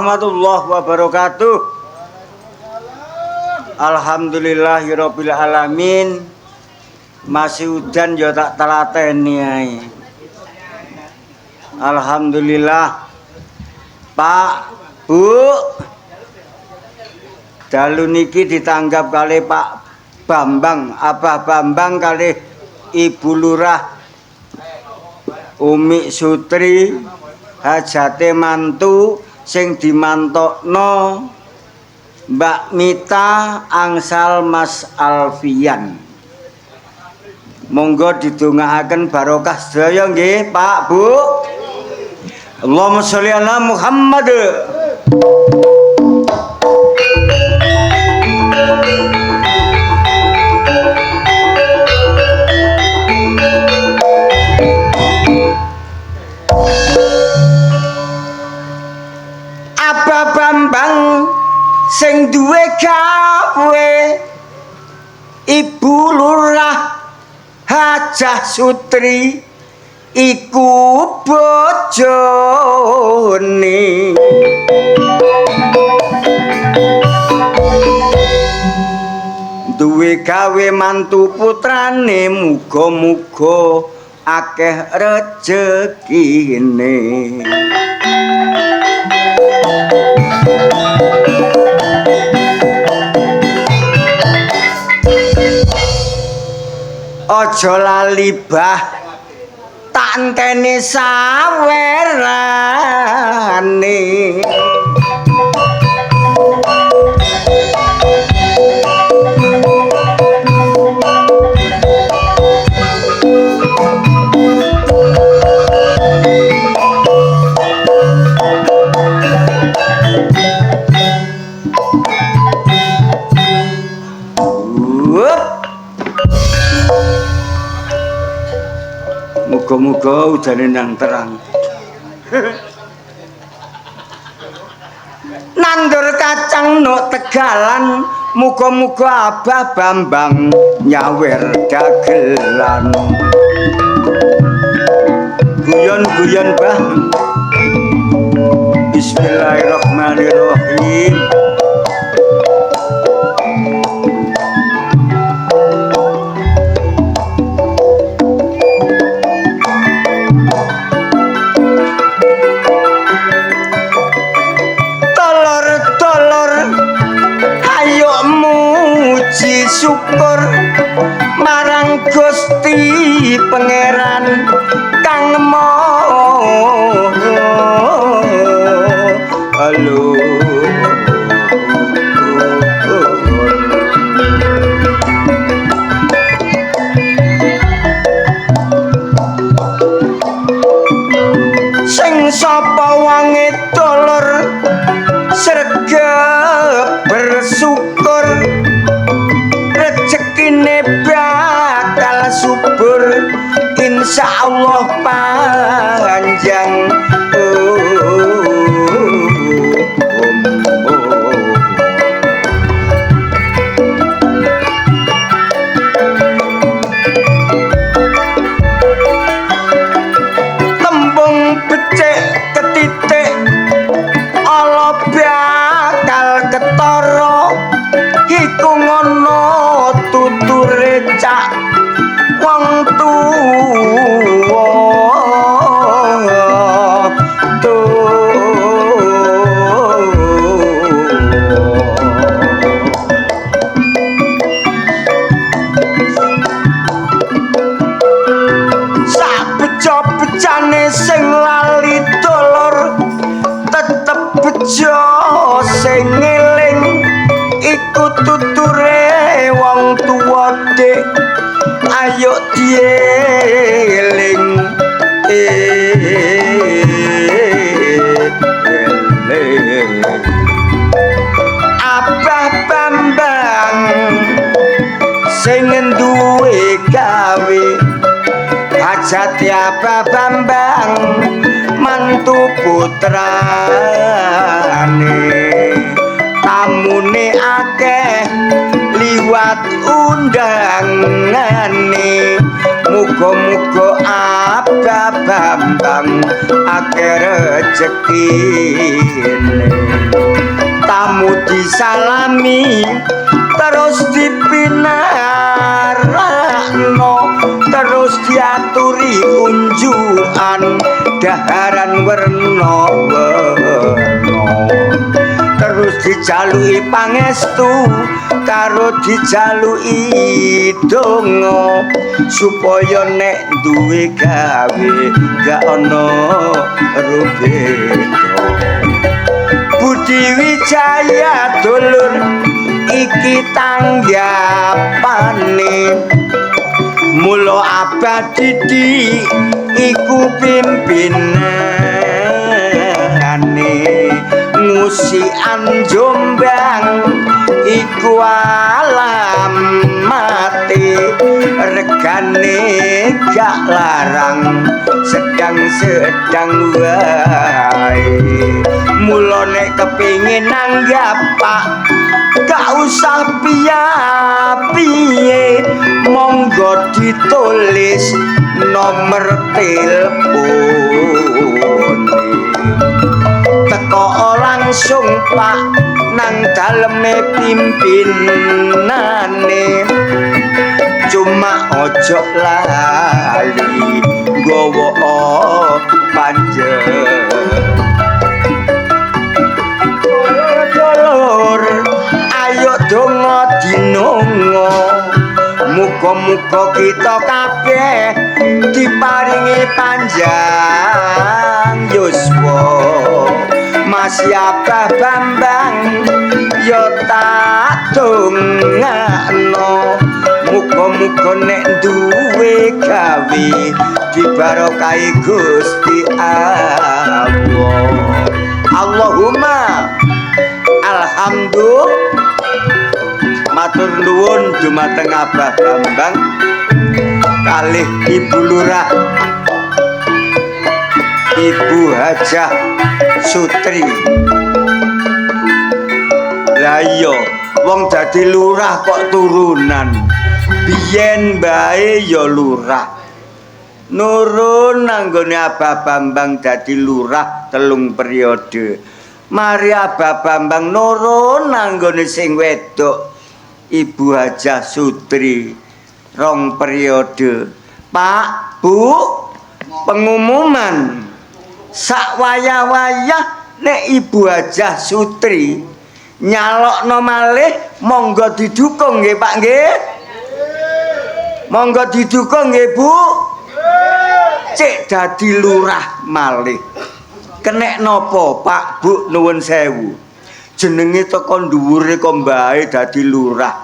warahmatullahi wabarakatuh. Alhamdulillahirabbil alamin. Masih hujan ya tak telateni ae. Alhamdulillah. Pak, Bu. Dalu niki ditanggap kali Pak Bambang, Abah Bambang kali Ibu Lurah Umi Sutri, hajate mantu sing dimantokno Mbak Mita angsal Mas Alfian. Monggo didongaaken barokah sedaya nggih Pak Bu. Allahumma sholli ala Muhammad. Abah Bambang sing duwe gawe Ibu Lurah Hajah Sutri iku bojone duwe gawe mantu putrane muga-muga akeh rejekine. Aja lali bah tak enteni sawerane. Muga-muga ujane nang terang. Nandur kacang nuk Tegalan, muga-muga Abah Bambang nyawer dagelan. Guyon-guyon bah. Bismillahirrahmanirrahim. Syukur marang Gusti Pangeran kang maha halo sing sapa wangi dolor sregep bersyukur rezekine bakal subur insyaallah panjang. Tembung becik ketitik ala bakal ketara iku ngono tuture cak wong tuwa sak bejo-bejane sing lali dolor tetep bejo sing ngeling iku tuture wong tuwa dik ayo dieling Abah Bambang sing duwe gawe hajate Abah Bambang mantu putrane tamune akeh liwat undangane muga-muga Abah Bambang akeh rezekine tamu disalami terus dipinarakno terus diaturi unjukan daharan werna-werna terus dijaluki pangestu karo dijaluki donga supaya nek duwe gawe gak ana rubeda Budi Wijaya dulur iki tanggapane mula abadi iku pimpinane ngusian Jombang iku alamate regane gak larang sedang-sedang wae mula nek kepengin nanggap Pak gak usah piye monggo ditulis nomor telepon teko langsung Pak nang daleme pimpinane cuma ojo lali gowo panjenengan ayo donga dinonga muga-muga kita kabeh diparingi panjang yuswa Mas Abah Bambang yo tak dongakno muga-muga nek duwe gawe dibarokahi Gusti Allah Allahumma alhamdulillah matur nuwun dumateng Abah Bambang kalih Ibu Lurah Ibu Hajah Sutri lah iya wong dadi lurah kok turunan biyen bae ya lurah nurun nanggone Abah Bambang dadi lurah 3 periode mari Abah Bambang nurun nanggone sing wedok Ibu Hajah Sutri 2 periode Pak Bu pengumuman sak wayah-wayah nek Ibu Hajah Sutri nyalokno malih monggo didukung nggih Pak nggih monggo didukung nggih Bu cek dadi lurah malih kenek napa Pak Bu nuwun sewu jenenge teko dhuwure kok mbae dadi lurah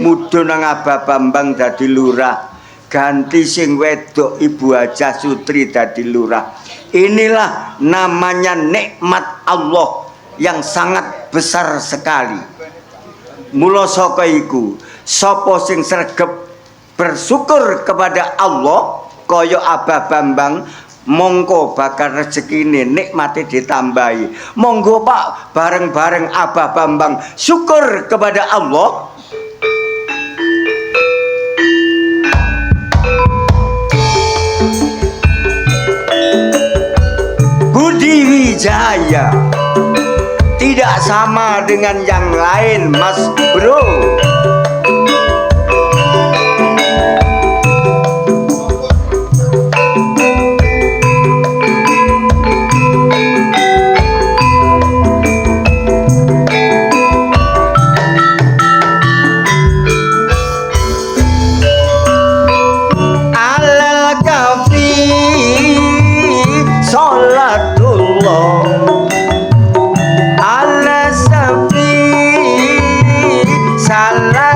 mudhun nang Abah Bambang dadi lurah ganti sing wedok Ibu Hajah Sutri dadi lurah inilah namanya nikmat Allah yang sangat besar sekali mula saka iku sapa sing sregep bersyukur kepada Allah kaya Abah Bambang mongko bakal rezekine nikmate ditambahi monggo Pak bareng-bareng Abah Bambang syukur kepada Allah Budi Wijaya tidak sama dengan yang lain Mas Bro Salah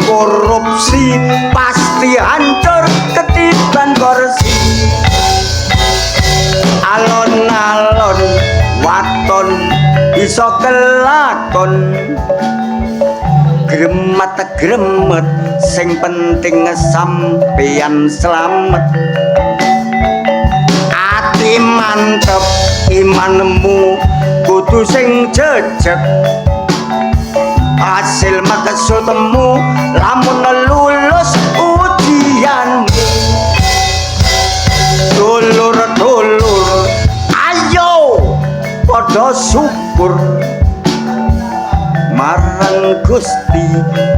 korupsi pasti hancur ketiban kursi alon-alon waton bisa kelakon gremet sing penting sampeyan selamat ati mantep imanmu kudu sing jejeg hasil maksudmu lamun lulus ujianmu dulur-dulur ayo padha syukur marang Gusti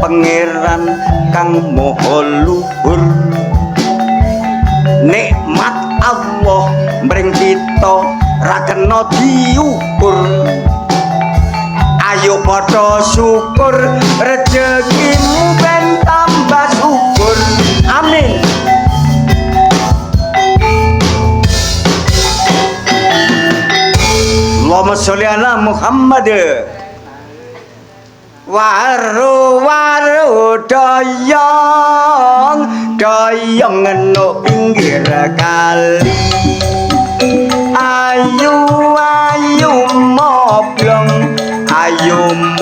Pangeran kang maha luhur nikmat Allah mring kita ra kena diukur ayo padha syukur rezekimu ben tambah syukur amin Allahumma sholli ala Muhammad waru doyong eno pinggir kali ayu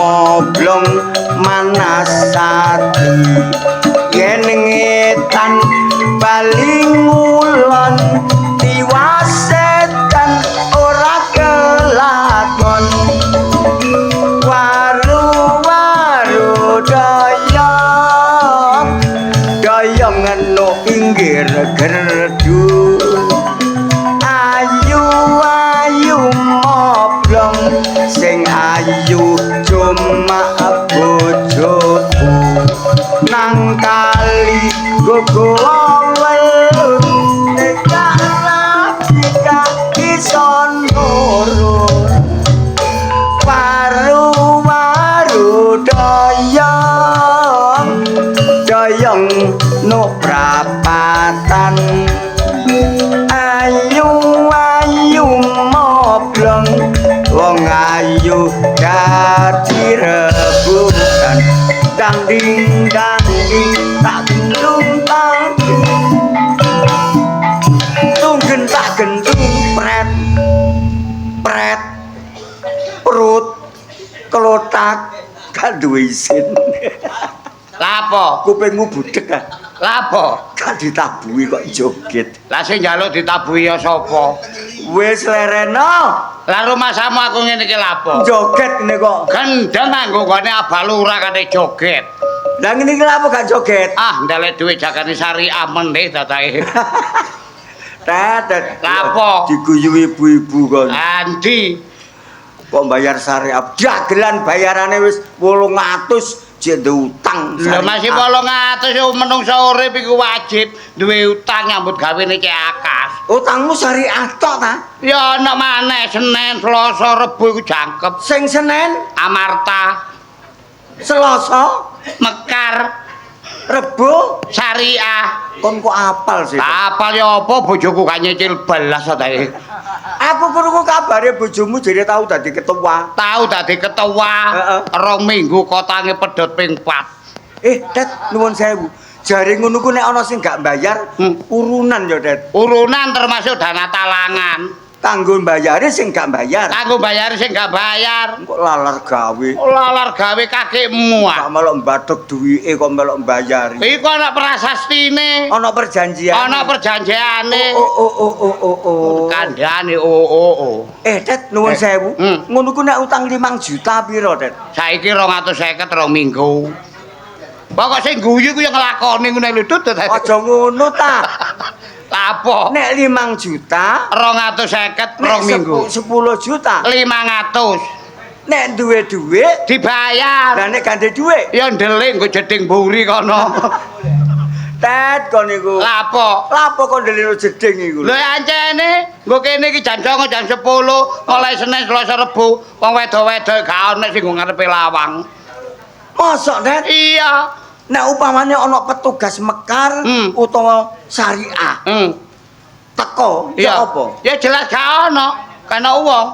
moblong manasati yen ngetan bali ngulon tiwasetan ora kelakon waru doyong eno pinggir gerdu ayu moblong sing ayu cuma bojoku nang kali gogo welun nekara pika ison loro waru doyong no prapatan ayu moblong wong ayu dadi rebutan dang ding tak gendung tunggen tak gendung pret perut kelotak gak duwe isin lapo kupingmu budhek ah lapo gak ditabuhi kok joget lah sing njaluk ditabuhi ya sapa wis lereno lah rumah samu aku ngene iki lapo joget ngene kok gendeng nganggo gone abalura kate joget lah ngene iki lapo gak joget ah ndelek dhuwit jagane syariah meneh dadae tetet lapo diguyu ibu-ibu kon andi kok bayar syariah dagelan bayarane wis 800 jek utang lho masih 800 yo menungso urip iku wajib duwe utang nyambut gawene cek akas utangmu syariah tok ta ya ana maneh Senin Selasa Rebo iku jangkep sing Senin Amarta Selasa Mekar Rebo syariah kon kok apal sih apal ya apa bojoku gak nyicil belas tae aku krungu kabare bojomu jare tau dadi ketua rong minggu kotange pedhot ping 4 Det nuwun sewu jare ngono ku nek ana sing gak bayar urunan ya Det urunan termasuk dana talangan kanggo mbayare sing gak bayar gak bayar kok lalar gawe kakekmu gak melok mbadhek duwike kok melok mbayari iku ana prasastine ana perjanjiane kandhane Det nuwun sewu ngono ku nek utang 5 juta pira Det saiki 250 rong minggu pokok sing guyu ku yo nglakoni ngene lho Dut aja ngono ta apa nek 5 juta 250 rong minggu 10 juta 500 nek duwe dhuwit dibayar lah nek gandhe dhuwit ya ndelik nggo jeding mburi kono Tet kon niku lapo kon ndelino jeding iku lho ancene nggo kene iki jam 09 jam 10 mulai Senin Selasa Rebo wong wedo-wedo gak ono sing ngarepe lawang mosok Tet iya nek upamane ana petugas mekar utawa syariah teko ya apa ya jelas gak ono kana wong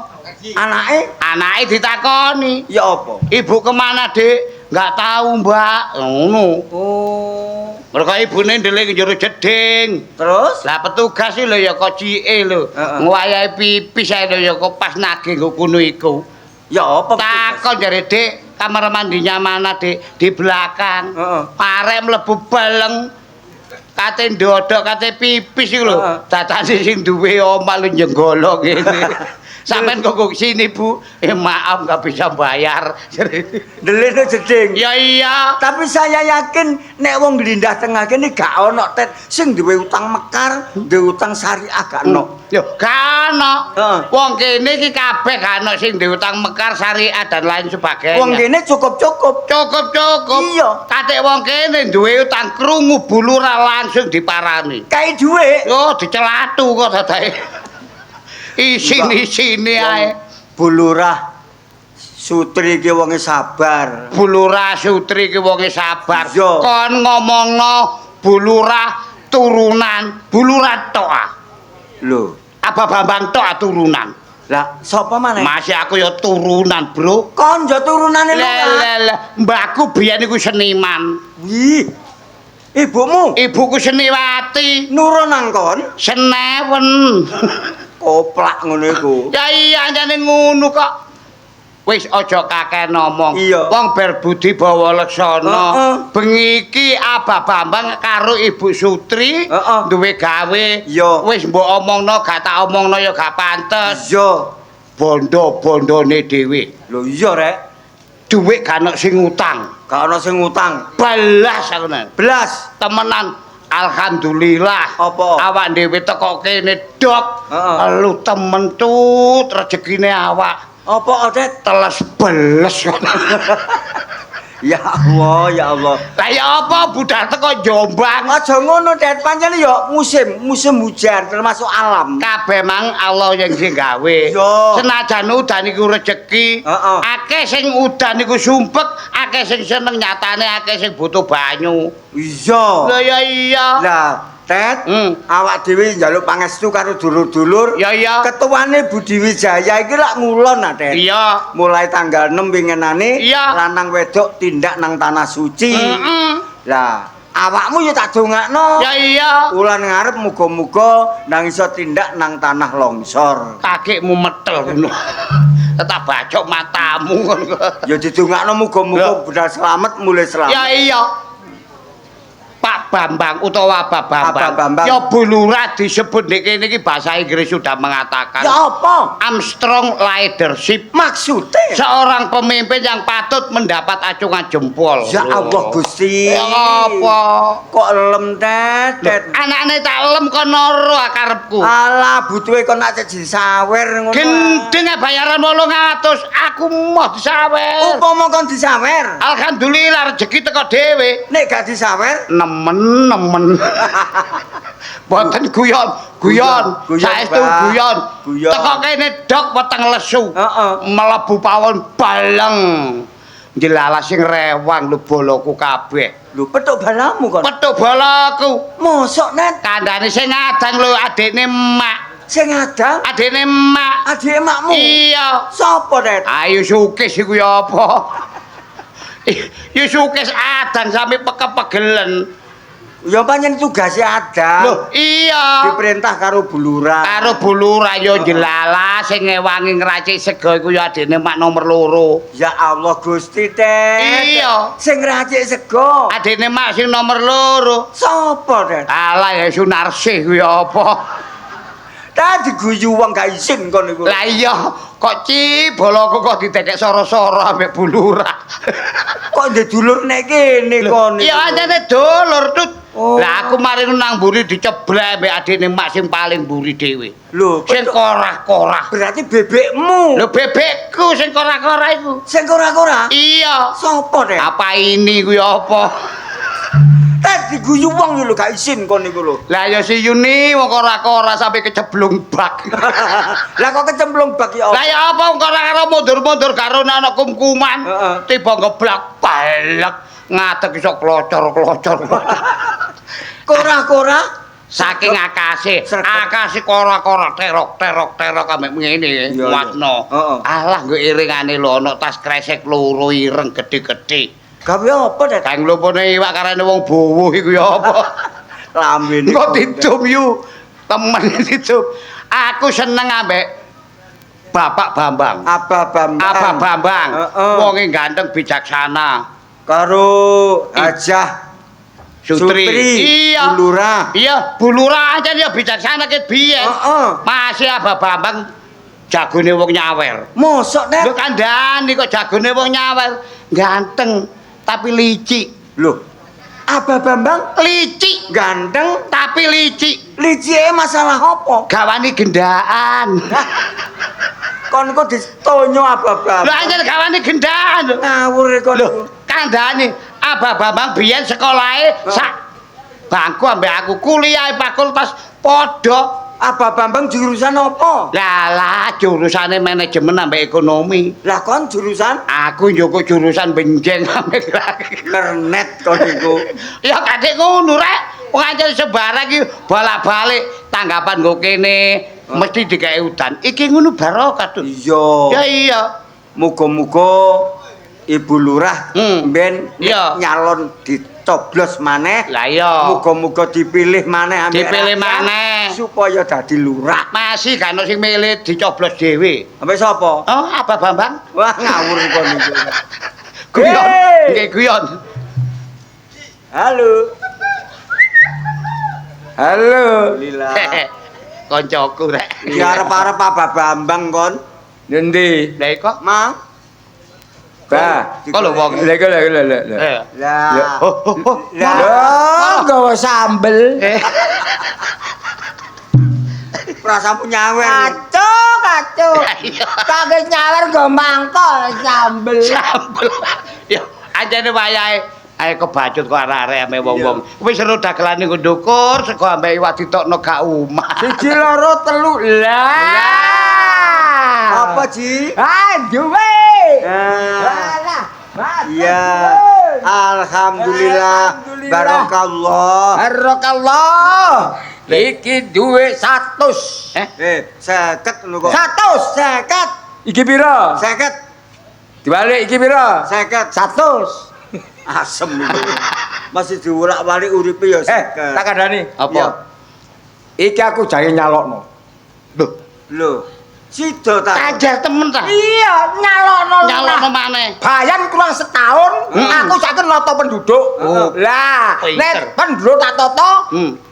anake ditakoni ya apa ibu kemana Dik Enggak tahu, Mbak. Ngono. Oh. Mergo ibune ndelik njero jeding. Terus? Lah petugas iki lho ya kok cike lho. Heeh. Ngwayahi pipis ae lho ya kok pas nagih nggo kono iku. Ya apa? Takon jare, Dik, kamar mandinya mana, Dik? Di belakang. Heeh. Arek mlebu baleng. Kate ndodok, kate pipis iku lho. Heeh. Datane sing duwe omah lu njenggolo ngene. Sampeyan kok sini, Bu? Maaf nggak bisa bayar. Delik jeding. Ya iya. Tapi saya yakin nek wong Glindah Tengah kene gak ono tet sing duwe utang mekar, duwe utang syariah gak ono. Yo gak ono. Heeh. Wong kene iki kabeh gak ono sing duwe utang mekar syariat dan lain sebagainya. Wong kene cukup-cukup. Cukup. Iya. Katik wong kene duwe utang krungu bulura langsung diparani. Kae dhuwit. Yo dicelatu kok dadae. Isini ae. Bulurah Sutri ki wonge sabar. Bulura Sutri ki wonge sabar. Iya. Kon ngomongno bulura turunan, bulura tok. Lho, Apa Bambang tok turunan? lah sapa maneh? Masih aku ya turunan, Bro. Kon yo turunane lho. Lele, mbakku biyen iku seniman. Wih. Ibumu Ibuku seniwati. nurun nang kon. Senewen. Koplak ngono iku. Ya iya jane ngono kok. Wis aja kakek ngomong. Iya. Wong berbudi bawa leksana. Heeh. Bengi iki Abah Bambang karo Ibu Sutri Heeh. duwe gawe. Iya. Wis mbok omongno gak tak omongno ya gak pantes. Iya. Bondo-bondone dhewe. Lho iya rek. Duit gak ono sing utang. Gak ono sing utang. Belas aku nang. Belas. Temenan. Alhamdulillah. Apa? Awak dhewe teko kene, Dok. Heeh. Lu temen tut rezekine awak. Apa Odet? Teles beles. Ya Allah, ya Allah. Lah ya apa budal teko Jombang. Aja ngono, Det. Pancen ya musim hujan termasuk alam. Kabeh mang Allah yang sing gawe. Iya. Senajan udan iku rezeki. Heeh. Akeh sing udan iku sumpek, akeh sing seneng nyatane, akeh sing butuh banyu. Iya. Lah ya iya. Lah, Tet, awak dhewe njaluk pangestu karo dulur-dulur. Ya iya. Ketuane Budi Wijaya iki lak ngulon ah, Tet. Iya. Mulai tanggal 6 winginane Iya. lanang wedok tindak nang tanah suci. Lah, awakmu ya tak dongakno. Ya iya. Wulan ngarep muga-muga nang iso tindak nang tanah longsor. Kakekmu metel ngono. Tetap bacok matamu ngono. Ya didongakno muga-muga budal selamat mulai selamat. Ya iya. Pak Bambang utawa Abah Abah Bambang. Ya bulura disebut nek kene iki bahasa Inggris sudah mengatakan. Ya apa? Armstrong leadership. Maksudnya? Seorang pemimpin yang patut mendapat acungan jempol. Ya Allah Gusti. Ya apa? Kok lem Tet? Anakne tak lem kono ro karepku. Alah butuhe kon nak disawer ngono. Gendeng bayaran 800, aku mau disawer. Upama kon disawer. Alhamdulillah rezeki teko dhewe. Nek gak disawer, Nemen. Boten guyon. Guyon, Saestu Mbak. guyon. Guyon. Teko kene dok weteng lesu. Heeh. Mlebu pawon baleng. Jelalah sing rewang lu boloku kabeh. lho petuk balamu kon. Petuk balaku. Mosok Net Kandhane sing ngadang lho adekne emak. sing ngadang Adekne emak. adik emakmu. Iya. Sapa Net? Ayo sukis iku ya apa? Ya sukis adang sampe pegelen. Ya pancen tugase ada. Loh, iya. Diperintah karo bulura. Karo bulura ya jelala sing ngewangi ngracik sego iku ya adene mak nomor 2. Ya Allah Gusti Tet. Iya. Sing racik sego. Adene mak sing nomor 2. Sapa Tet? Alah ya Sunarsih ku ya apa? Tet diguyu wong gak isin kon niku. Lah iya, kok ciboloku kok ditekek soro-soro ambek bulura. Kok ndek dulur nek kene kon. Iya ajane dulur tut. Oh. Lah aku mari nang mburi diceblek mbek adene mak sing paling mburi dhewe. Lho, Sing korah-korah. berarti bebekmu. Lho bebekku sing korah-korah iku. Sing ora-ora. Iya. Sopo Tet? Apa ini ku ya apa? Tet diguyu wong lho gak isin kon niku lho. Lah ya si Yuni wong ora-ora sampai keceblung bak. Lah kok kecemplung bak ya. Lah ya apa wong ora mundur-mundur karo ana kumkuman. Heeh. Tiba ngeblak balek ngadeg iso klocor-klocor. Kora-kora Saking akase, Sregep. akase kora-kora terok ambek ngene Iya, watno. iya. Heeh. Alah nggo iringane lho ana tas kresek loro ireng gedhe-gedhe. Gawe apa dah? Kang lupune iwak karene wong bowo iku ya apa? Lambene. Kok didum yu. Temen didum. Aku seneng ambek Bapak Bambang. Abah Bambang. Abah Bambang. Heeh. Wonge ganteng bijaksana. Karo Hajah Sutri. Iya. Bulurah. Iya, Bulurah aja dia bijaksana ket biyen. Heeh. Masih Abah Bambang jagone wong nyawer. Mosok nek. Lho kandhani kok jagone wong nyawer, ganteng tapi licik. Lho. Abah Bambang Licik, ganteng tapi licik. licike masalah apa? Gawani gendaan. Kon kok ditonyo Abah Bambang. Lho anjen gawani gendaan. Ngawur kon. Lho, kandhani Abah Bambang biyen sekolahe sak bangku ambek aku kuliah fakultas padha. Abah Bambang jurusan apa? Lah jurusane manajemen ambek ekonomi. Lah kon jurusan Aku njoko jurusan benjeng ambek kernet kon iku. ya kadek ngono rek. Wong anjen sebarang iki bolak-balik tanggapan nggo kene mesti dikei udan. Iki ngono barokah tuh. Iya. Ya iya. Muga-muga Ibu Lurah ben Iya. nyalon dicoblos maneh. Lah iya. Muga-muga dipilih maneh ambek Dipilih rakyat maneh. supaya dadi lurah. Masih kan sing milih dicoblos dhewe. Ambek sapa? Oh, apa Bambang? Wah ngawur kon iku. Guyon. Hey! Nggih guyon. Halo. Halo. Lila. Koncoku rek. Di arep-arep Abah Bambang kon. Endi? Lah kok Mang. Bah, kok lho wong. lha. Eh. Lah. Lah, Lah. gawa sambel. Prasamu nyawer. Kacau. Kagak nyawer nggo mangkol sambel. Sambel. Ya, anjene wayahe ae kebacut kok arek-arek ame wong-wong. Wis seru dagelane nggo ndukur sego ambek iwak ditokno gak umah. Siji loro telu. Lah. Apa, Ji? Duwe. Nah. Mas. Iya. Alhamdulillah. Barakallah. Barakallah. Iki duwe 100. 50 lho kok. 100. 50. Iki pira? 50. Dibalik iki pira? 50. 100. Asem lho. Masih diwolak-walik uripe ya 50. Tak kandhani. Apa? Iki aku jange nyalokno. Loh, Lho, sida ta. ajar temen ta. Iya, nyalokno. Nyalono maneh. Bayan kurang setahun, aku saiki noto penduduk. Oh. Lah, Pinter. nek penduduk tak toto,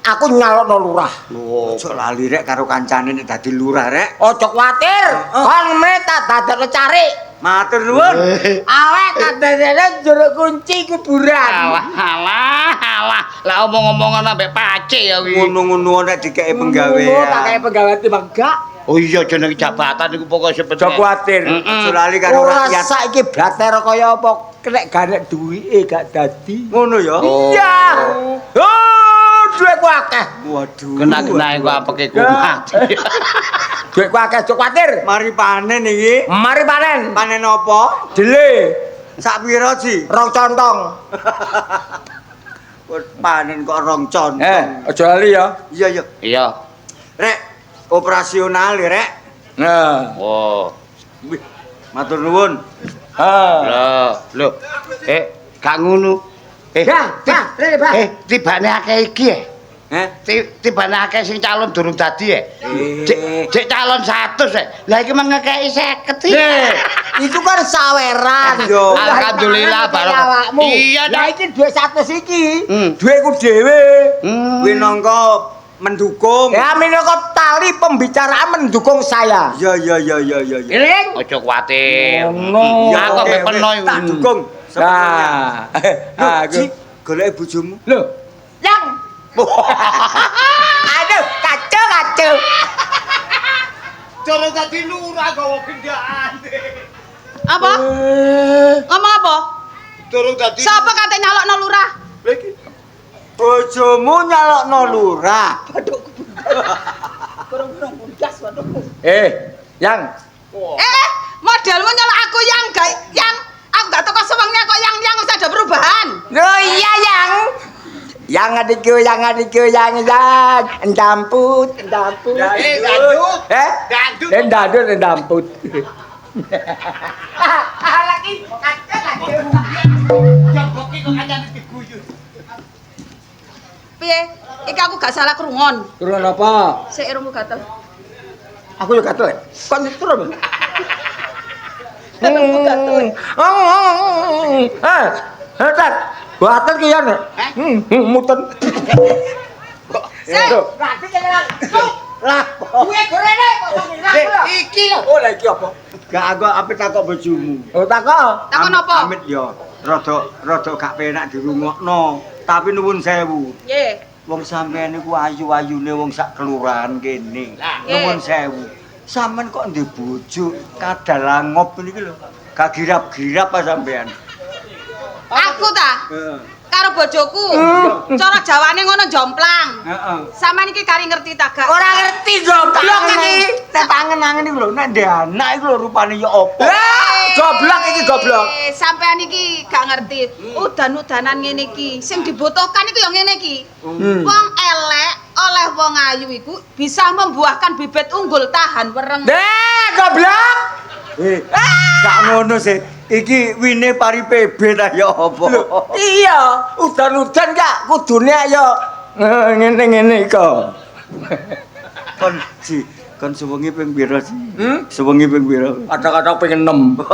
aku nyalokno lurah. Oh, Ojo lali rek karo kancane nek dadi lurah rek. Ojo kuwatir, kon meneh tak dadekno cari. Matur nuwun. Awek kadene jero kunci kuburan. alah. Lah omong-omongan ambek pacik ya kuwi. Ngono-ngono nek dikeki Tak penggawean. kaya pegawai timbang gak. Oh iya jeneng jabatan iku pokoke seperti. Ojo kuwatir. Ojo lali karo Ora rakyat. saiki blater kaya apa kena ganek duwike gak dadi. Ngono ya. Iya. Oh, duitku akeh. Waduh. Kena-kenae kok apeke kumat. Duitku akeh, ojo kuwatir. Mari panen iki. Mari panen. Panen apa? Dele, Sak pira, Ji? rong contong. Panen kok rong contong. Ojo lali ya. Iya, iya. Iya. Rek, operasional ya, Rek. Nah. Oh. Wih, matur nuwun. Lho. Gak ngono. Rene, Pak. Tibane akeh iki ya. Tibane akeh sing calon durung dadi ya. Cek calon 100 ya. Lah iki mengekeki 50 ya. Itu kan saweran. Yo. Alhamdulillah barokah. Iya, Lah Dak. iki duit 100 iki. Hmm. Duitku dhewe. Winangka mendukung. Ya minangka tali pembicaraan mendukung saya. Ya, ya, ya, ya, ya. ya. Eling? Ojo kuwatir. Ngono. Aku Oke, mek peno wis, tak dukung. Nah. Ji, golek bojomu. Loh, yang. Aduh, kacau. Cara dadi lurah gawa gendaan. Apa? Ngomong apa? Durung dadi. Siapa kate nyalokno lurah? Bojomu nyalokno lurah. Yang. Modelmu nyolok aku yang aku gak teko sewengne kok yang wis ada perubahan. Oh iya, yang. Yang adikku, yang. Endamput. Gandut. Gandut. Endadut, endamput. Lagi kacau. kok kancane diguyu. Piye? Iki aku gak salah krungon. Turun apa? Sik irungmu gatel. Aku yo gatel. Kon turun. Irungmu gatel. Tat. Gatel ki yen. Muten. Sik. Berarti kene lah. Kuwi gorene kok iki lho. Oh, lha iki apa? Gak aku apik takok bojomu. Oh, takok. Takon apa? Amit yo rada gak penak dirungokno. Tapi nuwun sewu. Nggih. Wong sampeyan niku ayu-ayune wong sak kelurahan kene. Nuwun sewu. Sampeyan kok ndek bojo kadalangop niki lho. Gak girap-girap apa sampeyan? Aku ta? Heeh. Karo bojoku. Cara Jawane ngono jomplang. Heeh. Sampeyan iki kari ngerti ta gak? Ora ngerti goblok iki. Nek tangen-tangen iki lho nek ndek anak iki lho rupane ya apa? Goblok iki goblok. Sampeyan iki gak ngerti. Udan-udanan ngene iki sing dibutuhkan iku ya ngene iki. Wong elek oleh wong ayu iku bisa membuahkan bibit unggul tahan wereng. Goblok. Gak ngono sih. Iki wine pari PB ta ya apa? Iya, udan-udan gak kudune ayo ngene-ngene kok. Kon sewengi ping pira sih? Sewengi ping pira? Kadang-kadang pengen 6.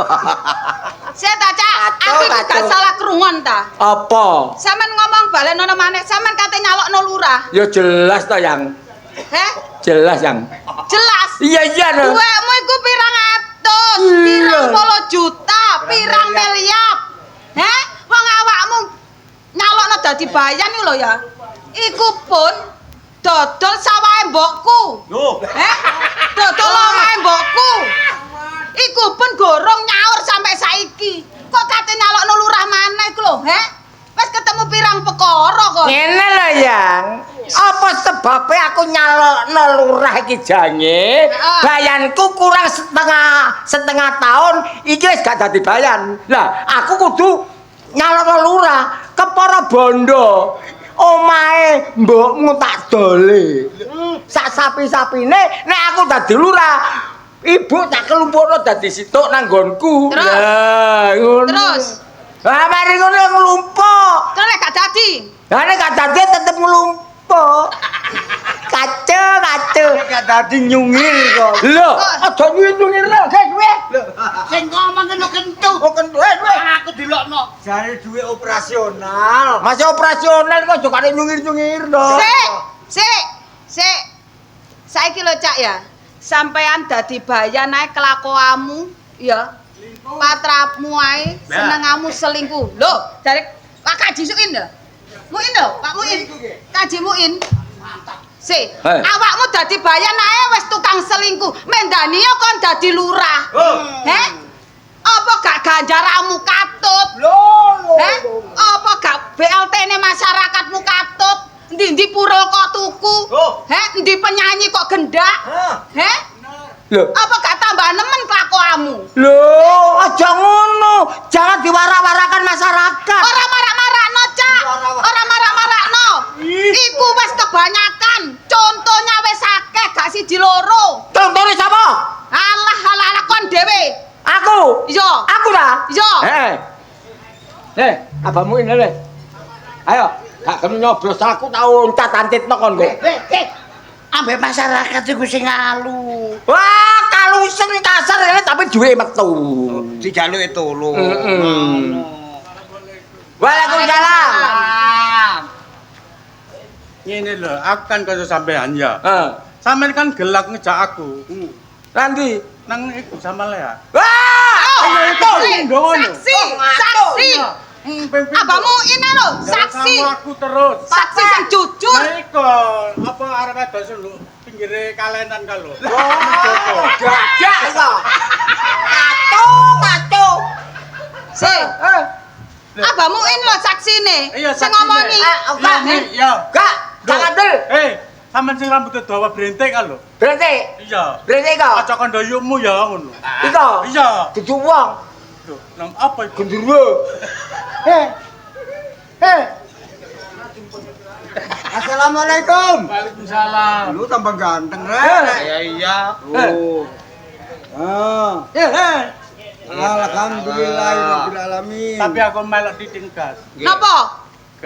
Saya ta, Cak. Aku iki gak salah krungon ta. Apa? Sampeyan ngomong balenono maneh, sampeyan kate nyalokno lurah. Ya jelas to yang. Heh? Jelas yang. Jelas. Iya no. Duwekmu iku pirang atus, pirang puluh juta, pirang miliar. Heh? Wong awakmu nyalokno dadi bayan iku lho ya. Iku pun dodol sawahe mbokku. Loh. Heh? Dodol omahe mbokku. Iku pun gorong nyaur sampai saiki. Kok kate nyalokno lurah maneh iku lho, heh? Wis ketemu pirang perkara kok. Ngene lho yang. Apa sebabnya aku nyalokno lurah iki jange? Bayanku kurang setengah tahun iki wis gak dadi bayan. Lah, aku kudu nyalokno lurah ke para bondo. Omahe mbokmu tak dole. Sak sapi-sapine nek aku dadi lurah, ibu tak kelumpuhno dadi situk nang nggonku. Terus? Lah, ngono. Terus? Lah mari ngono nglumpuh. Terus nek gak dadi. Lah nek gak dadi tetep nglumpuh. Kacau. Gak dadi nyungir kok. Lho, aja nyungir lho, guys, kowe. Sing ngomong kena kentu. Oh kentu kowe. Aku dilokno. Jare duwe operasional. Masih operasional kok aja kare nyungir-nyungir to. Sik. Saiki lho Cak ya. Sampean dadi bayan ae kelakuanmu ya. Patrapmu ae senengamu selingkuh. Lho, jare Pak Kaji Suin lho. Muin lho, Pak Muin. Kaji Muin. Si, awakmu dadi bayan ae wis tukang selingkuh. Mendani yo kon dadi lurah. Heh? Apa gak ganjaramu katut? Heh? Apa gak BLT-ne masyarakatmu katut? Ndi-ndi purul kok tuku? Heh? Ndi penyanyi kok gendak? Heh? Lho, Apa gak tambah nemen kelakuanmu? lho, aja ngono. Jangan diwara-warakan masyarakat. Ora marak-marakno, Cak. Ora marak-marakno. Iku wis kebanyakan. Contohnya wis akeh gak siji loro. Contone sapa? Alah kon dhewe. Aku. Iya. Aku ta? Iya. Abamu ini le. Ayo, gak kena nyoblos aku tau untat antitno kon kok. Ambek masyarakat iku sing ngalu. Wah, kalusen kasar ini tapi duwe metu. Dijaluke tolong. Waalaikumsalam. Ngene lho, aku kan kaya sampean ya. Heeh. Sampeyan kan gelak ngejak aku. Nanti. Nang iku sama Lea. Wah! Saksi. Abamu ini lho, saksi. Sama aku terus. Saksi sing jujur. Nah iku, apa arep ada sulu pinggire kalenan ka lho. Gajah iso. Kacau. Si. Abamu ini lho saksine. Iya, Sing saksine. ngomongi. Iya. Gak, gak adil. Sampeyan sing rambutnya dawa brentek ka lho. Berarti, Iya. berarti kok. Aja kandayukmu ya ngono. Iko. Iya. Dudu wong. Loh, nang apa iku? Gendruwo. Assalamualaikum. Waalaikumsalam. Lu tambah ganteng, Rek. Iya. Oh. Ah. Alhamdulillahirabbil alamin. Tapi aku melok titik gas. Napa?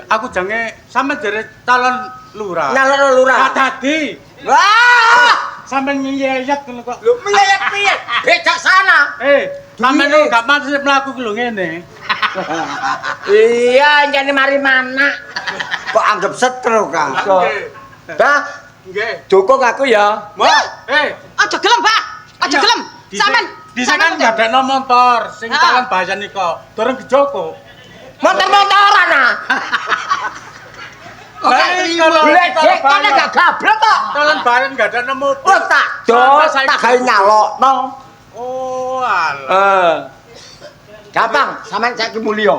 Aku jange sampe jere calon lurah. Nyalon lurah. Tadi Wah! sampe nyeyet ngono kok. Lho piye piye? Bijaksana. Sampe lu gak pantes mlaku ki lho ngene. Iya, jane mari mana? Kok anggap setro Kang? Dah, Nggih. dukung aku ya. Wah, Aja gelem, Pak. Aja gelem. Sampean Disekan gadekno motor sing calon bayan nika. Durung dijoko. Motor-motoran ah. Lecek kan gak gablek kok. Calon bayan gadekno motor. Oh tak dos, tak gawe nyalokno. Oh, alah. Gampang, sampean saiki mulya.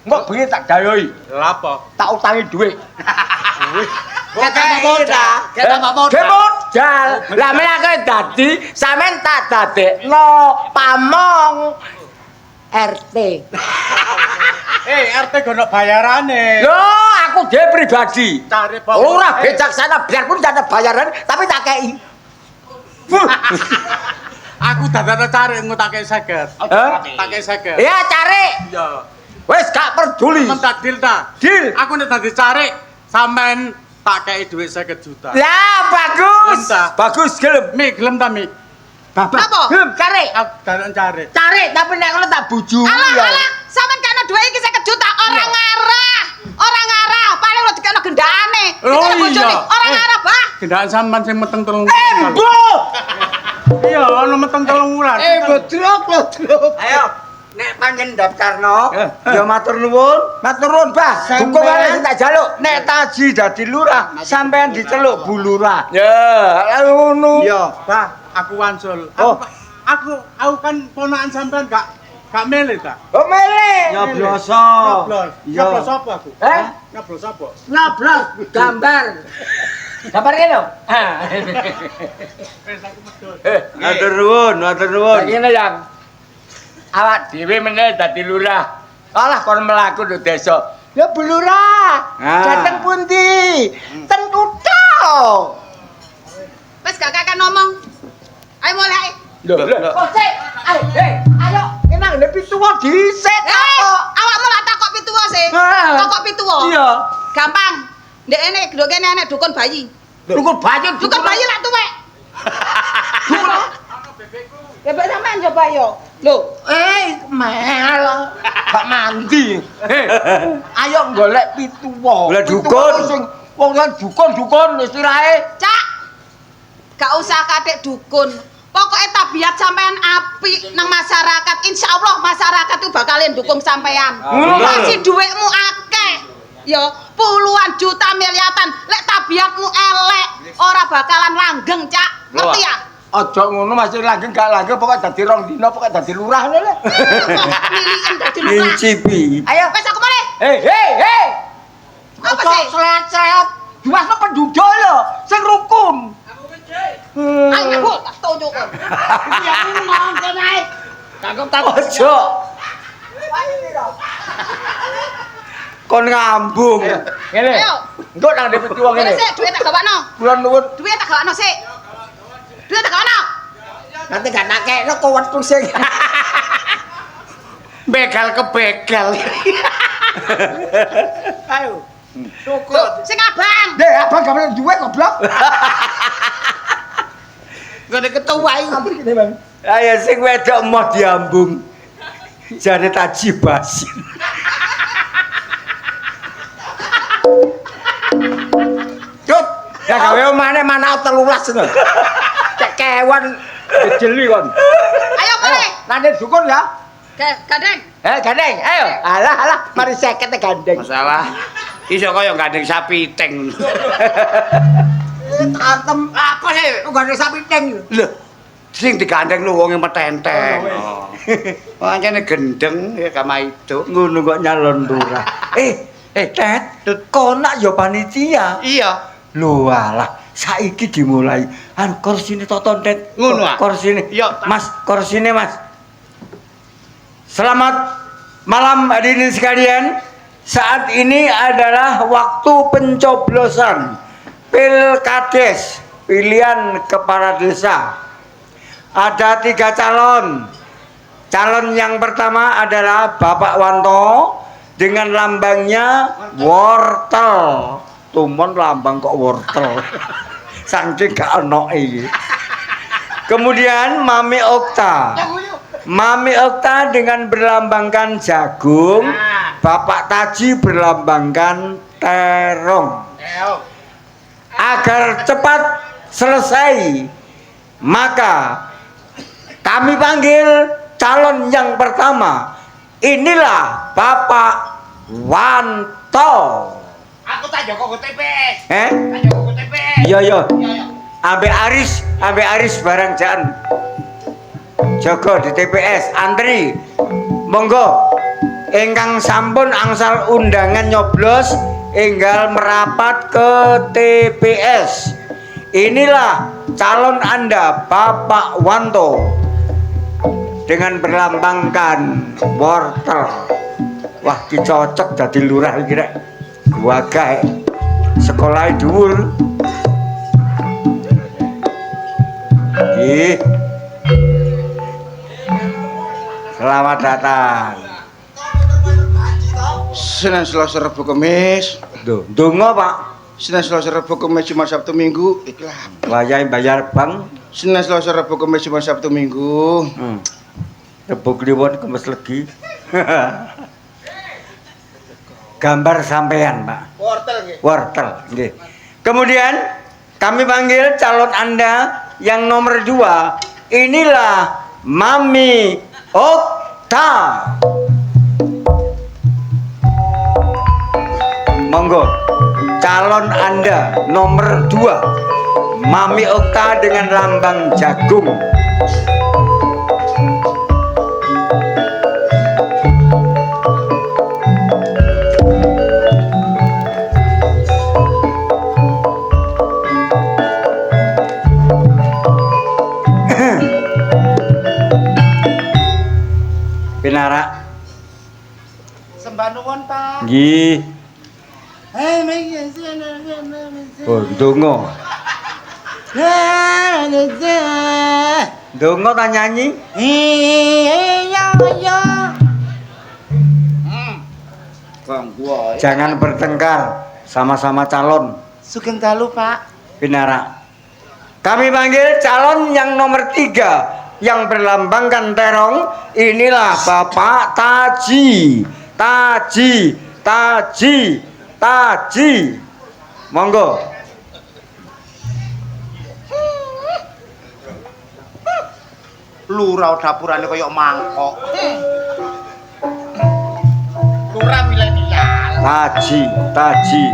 Engko bengi tak dayoi, Lha apa? tak utangi dhuwit. Kita modal. Ge modal. Lah menake dadi sampean tak dadekno pamong RT. RT gono bayarane. Lho, aku dhewe pribadi. Cari apa? Ora bijaksana biarpun gak ada bayaran tapi tak kei. Aku dadane cari ngutake 50. Tak kei 50. Ya cari. Iya. Wis gak peduli. Men tak deal ta. Deal. Aku nek dadi cari sampean tak kei dhuwit 50 juta. Lah bagus. Entah. Bagus gelem. Mi gelem ta mi? Napa? Gelem cari. Aku dadane cari. Cari tapi nek ngono tak bojomu ya. Alah, sampean kena duwe iki 50 juta, ora ngarah. Ora ngarah, paling lo dikene gendane. Oh, Dikene bojone, iya. ora ngarah, Pak. Gendaan sampean sing meteng 3 Embo. Iya, ono meteng 3 wulan. Bodrok. Ayo, nek panjen daftarno, ya matur nuwun. Matur nuwun, Bah. Dukung ae sing tak jaluk. Nek Taji dadi lurah, sampean diceluk Bu Lurah. Ya, ngono. Ya, Bah, aku wansul. Oh. Aku kan ponakan sampean gak milih ta. Oh, mele. nyoblos. Nyoblos. Iya. Nyoblos apa aku? Nyoblos apa? Nyoblos gambar. Gambar kene lho. Wis aku medhot. Matur nuwun, matur nuwun. Ngene yang awak dhewe meneh dadi lurah. Alah kon mlaku nduk desa. Ya Bu Lurah. Ah. Dateng pundi? Ten kutha. Wis gak kakek ngomong. Ayo mulai. Lho, kok sik? Ayo, kenang ndek pituwa dhisik Awakmu lak takok pituwa sih. Takok pituwa. Iya. Gampang. Ndek ene nduk kene enek dukun bayi. Dukun bayi, Dukun bayi lak tuwek. Bebek sampean coba yo. Lho, mel. Gak mandi. Ayo golek pituwa. Lah, dukun. Wong lan dukun istirahe. Cak. Gak usah kadek dukun. Pokoknya tabiat sampean apik nang masyarakat. Insya Allah masyarakat itu bakalin dukung sampean. Kasih duitmu akeh. Ya, puluhan juta miliatan. Lek tabiatmu elek, ora bakalan langgeng, Cak. Ngerti ya? Aja ngono masih langgeng gak langgeng pokoke dadi rong dina pokoke dadi lurah ngono lho. Milikan dadi lurah. Incipi. Ayo. Wes aku mulai. Hei. Apa sih? Slet-slet. Juasno penduduk lho, sing rukun. Ayo, Bu, tak tunjuk kon. Ya ngomong kene ae. Takut. Ojo. Kon ngambung. Ngene. Ayo. Engko nang ndek pituwa ngene. Wes, duit tak gawakno. Kula nuwun Duit tak gawakno sik. Duit tak gawakno. nanti gak nakekno kok wetu sing. Begal ke begal. Ayo. Tuh, sing abang. Dek, abang gak boleh duwe goblok. Gak ketua iki ngambek kene, Bang. Ayo sing wedok mau diambung. Jane Taji Basin. Cut, ya gawe omane mana 13 ngono. Cek kewan dijeli kon. Ayo mulai. Nanti dukun ya. Gandeng. Gandeng, ayo. Alah, mari 50 gandeng. Masalah iso kaya gandeng sapi teng. Tantem apa sih? Gandeng sapi teng. Lho, sing digandeng lu wong metenteng. Pancene gendeng ya kamaido. Ngono kok nyalon lurah. Tet, kok nak ya panitia. Iya. Lho alah, saiki dimulai. Anu kursine toton Tet. Ngono ah. Kursine. Iya. Mas, kursine Mas. Selamat malam hadirin sekalian. Saat ini adalah waktu pencoblosan Pilkades pilihan kepala desa. Ada 3 calon. Calon yang pertama adalah Bapak Wanto dengan lambangnya wortel. Tumon lambang kok wortel. Saking gak ono iki. Kemudian Mami Okta. Mami Okta dengan berlambangkan jagung, Bapak Taji berlambangkan terong. Agar cepat selesai, maka kami panggil calon yang pertama. Inilah Bapak Wanto. Aku tak joko ke TPS. Tak joko ke TPS. Iya. Ambek Aris barang jan. Jaga di TPS, antri. Monggo. Ingkang sampun angsal undangan nyoblos enggal merapat ke TPS. Inilah calon Anda, Bapak Wanto. Dengan berlambangkan wortel. Wah, ki cocok dadi lurah iki rek. Wagah sekolah dhuwur. Selamat datang. Senin Selasa Rabu Kamis. Ndonga, Pak. Senin Selasa Rabu Kamis Jumat Sabtu Minggu. Ikhlas. Wayahe bayar bang. Senin Selasa Rabu Kamis Jumat Sabtu Minggu. Rebu kliwon kemes legi. Gambar sampean, Pak. Wortel nggih. Kemudian kami panggil calon Anda yang nomor 2. Inilah Mami Okta. Monggo. Calon Anda nomor 2. Mami Okta dengan lambang jagung. Pinara. Sembah nuwun, Pak. Nggih. Oh, ndonga. Ndonga ta nyanyi? Jangan bertengkar, sama-sama calon. Sugeng dalu, Pak. Pinara. Kami panggil calon yang nomor 3 yang berlambangkan terong. Inilah Bapak Taji. Monggo. Lurah dapurane kaya mangkok. Lurah milenial. Taji.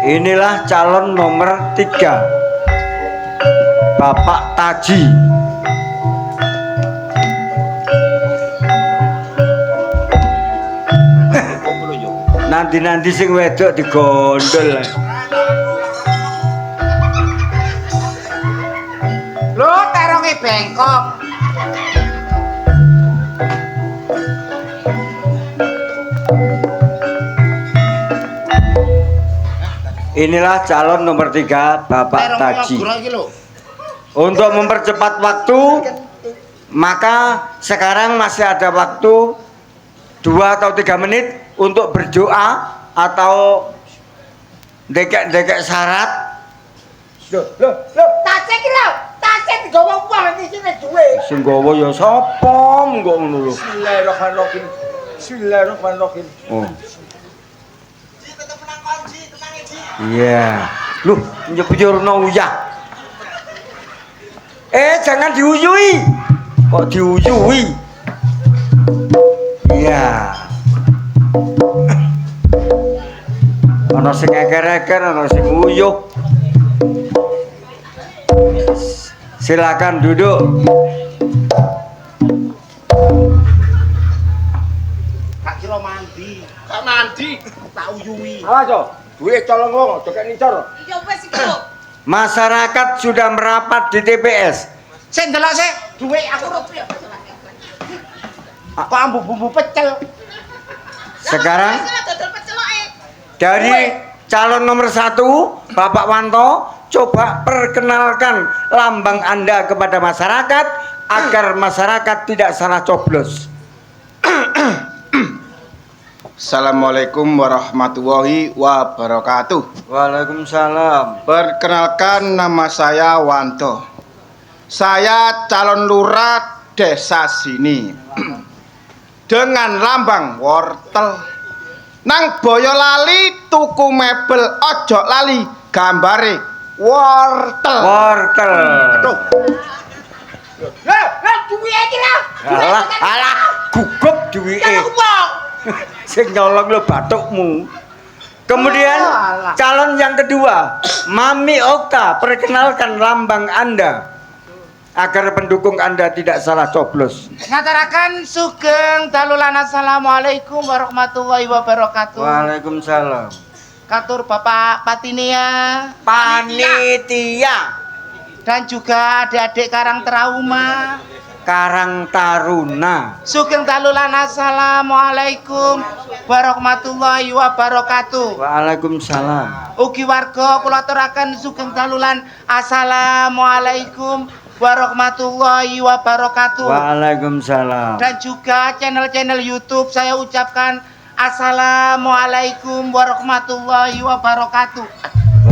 Inilah calon nomor 3. Bapak Taji. Nanti sing wedok digondol. Lho, teronge bengkok. Inilah calon nomor 3 Bapak Taji. Untuk mempercepat waktu, maka sekarang masih ada waktu 2 atau 3 menit untuk berdoa atau dekek syarat. Loh, tasik iki lho. Tasik digawa wong iki sine duwe. Sing gawa ya sapa mengko ngono lho. Bismillahirrahmanirrahim. Oh. Iya. Loh, nyepurno uyah. Jangan diuyui. Kok diuyui? Iya. Ana sing eker-eker, ana sing uyuh. Silakan duduk. Kak kira mandi. Kak mandi, tak uyui. Awas yo, duwe colong wong, aja kek nicor. Ya wis iki lho. Masyarakat sudah merapat di TPS. Sing delok sik, duwe aku rupiah. Kok ambu bumbu pecel. Sekarang Dodol peceloke. dari calon nomor 1 Bapak Wanto coba perkenalkan lambang Anda kepada masyarakat agar masyarakat tidak salah coblos. Assalamualaikum warahmatullahi wabarakatuh. Waalaikumsalam. Perkenalkan, nama saya Wanto. Saya calon lurah desa sini. Dengan lambang wortel. Nang Boyolali tuku mebel ojo lali gambare wortel. Wortel. Aduh. Duwe iki lah. Alah, gugup duwike. Sing nyolong lo batukmu. Kemudian calon yang kedua, Mami Okta, perkenalkan lambang Anda agar pendukung Anda tidak salah coblos. Ngatarakan sugeng dalulan assalamualaikum warahmatullahi wabarakatuh. Waalaikumsalam. Katur Bapak Patinia Panitia dan juga adik-adik Karang Trauma. Karang Taruna. Sugeng dalulan assalamualaikum warahmatullahi wabarakatuh. Waalaikumsalam. Ugi warga kula aturaken sugeng dalulan assalamualaikum warahmatullahi wabarakatuh. Waalaikumsalam. Dan juga channel-channel YouTube saya ucapkan assalamualaikum warahmatullahi wabarakatuh.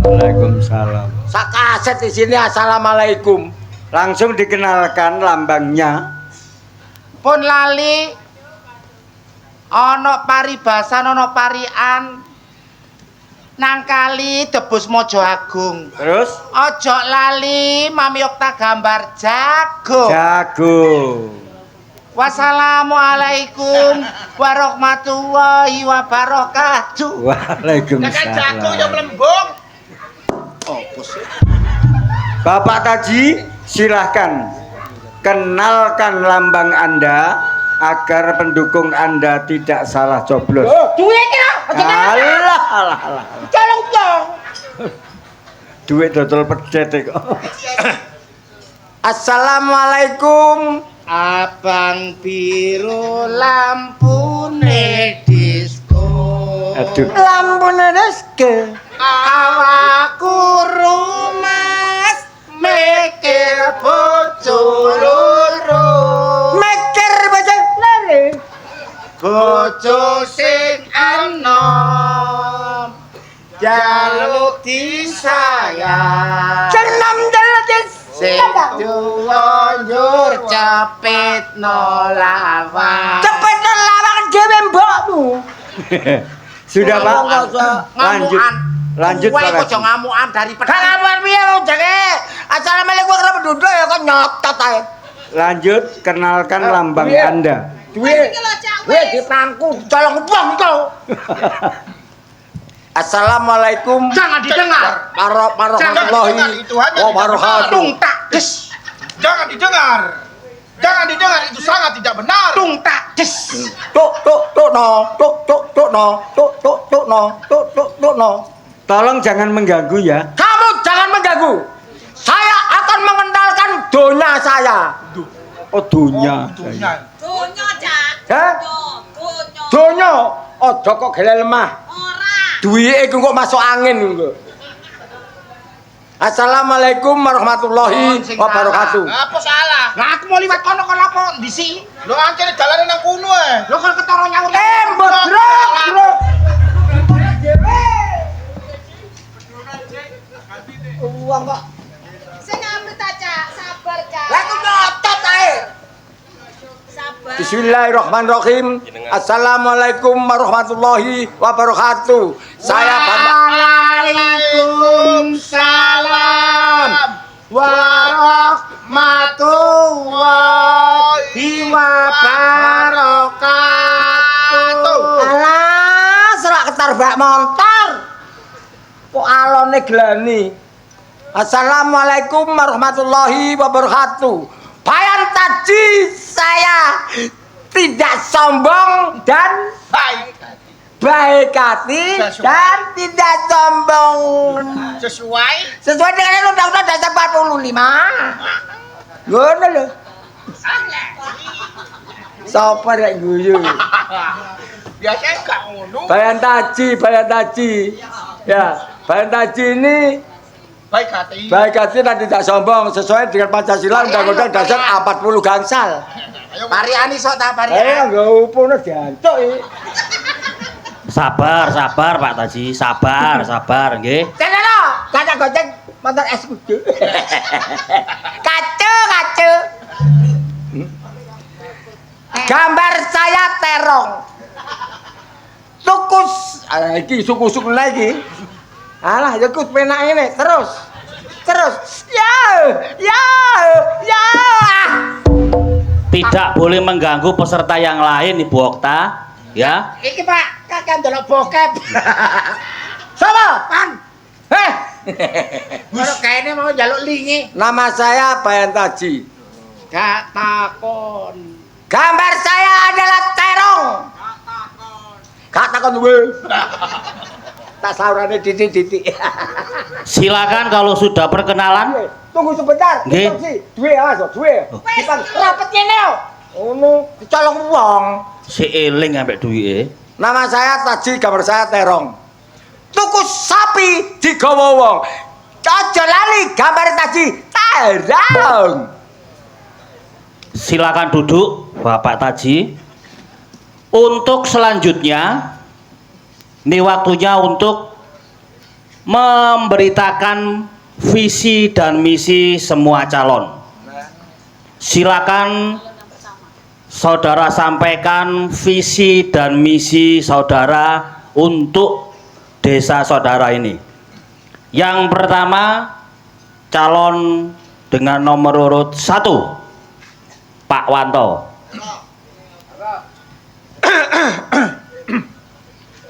Waalaikumsalam. Sakaset di sini assalamualaikum. Langsung dikenalkan lambangnya. Pun lali ana paribasan ana parian nang kali Debus Mojo Agung. Terus Ojo lali Mami Okta gambar jago. jago. Wassalamualaikum warahmatullahi wabarakatuh. Waalaikumsalam. melembung. Bapak Taji, silahkan kenalkan lambang Anda agar pendukung Anda tidak salah coblos. Duwe iki lah. Alah. Tolong dong. Duit dodol pedet kok. Assalamualaikum. Abang biru lampune disco. Aduh. Lampune reske. Awakku rumas mikir bojo loro. Mikir baca lare. Bojo sing anom jaluk disayang. Senam jalatis. Sing tuwa njur cepetno lawang. Cepet lawang dhewe mbokmu. Sudah Pak. Lanjut. Lanjut Kowe Pak. aja ngamukan dari pedang. Kalamar piye jake? Assalamualaikum warahmatullahi wabarakatuh ya kok nyotot ae. Lanjut kenalkan lambang Iya. Anda. Duwe. Iki lho, Cak, Duwe wis. dipangku colong wong to. Assalamualaikum. Jangan didengar. Warahmatullahi wabarakatuh. Tung tak des. Jangan didengar. Jangan didengar, itu sangat tidak benar. Tung tak des. Tuk no. Tuk no. Tolong jangan mengganggu ya. Kamu jangan mengganggu. Saya akan mengenalkan donya saya. Oh dunia. Donya, Cak. Hah? Donya. Donya. Ojo kok gele lemah. Ora. Duwike iku kok masuk angin lho. Assalamualaikum warahmatullahi wabarakatuh. Apa salah? Lah aku mau liwat kono kon apa ndisi? Lo ancene dalane nang kono Lo kan ketara nyaur. Tembok bro. Uang kok. Sing amrit ta, Cak. Sabar, Cak. Lah aku nyotot ae. Sabar. Bismillahirrahmanirrahim. Assalamualaikum warahmatullahi wabarakatuh. Saya Bapak Waalaikumsalam warahmatullahi wabarakatuh. Alah, serak ketar bak montor. Kok alone gelani. Assalamualaikum warahmatullahi wabarakatuh. Bayan Taji, saya tidak sombong dan baik hati dan tidak sombong. Sesuai dengan Undang-Undang Dasar 45. Ngono lho. Sapa rek guyu? Biasanya gak ngono. Bayan Taji. Ya, Bayan Taji ini Baik hati. Baik hati dan tidak sombong sesuai dengan Pancasila Undang-Undang Dasar 40 gangsal. Pariani sok ta Ayo parian. enggak upune diantuk iki. Sabar, sabar Pak Taji, sabar, sabar nggih. Teneno, kata goceng motor es kudu. Kacu. Gambar saya terong. Sukus, iki suku-suku lagi. Alah, ya kus penak ini terus. Ya. Tidak boleh mengganggu peserta yang lain Ibu Okta, ya. Iki Pak, kakek ndelok bokep. Sama, Pan. Baru kayaknya mau jaluk lingi. Nama saya Bayan Taji. Gak takon. Gambar saya adalah terong. Gak takon duwe. Tak saurane titik-titik. Silakan kalau sudah perkenalan. Tunggu sebentar. Nggih. Duwe awas, duwe. Wis rapet kene. Ngono, dicolong wong. Si eling ambek duwike. Nama saya Taji, gambar saya terong. Tuku sapi digawa wong. Aja lali gambar Taji terong. Silakan duduk Bapak Taji. Untuk selanjutnya ini waktunya untuk memberitakan visi dan misi semua calon. Silakan saudara sampaikan visi dan misi saudara untuk desa saudara ini. Yang pertama, calon dengan nomor urut 1, Pak Wanto.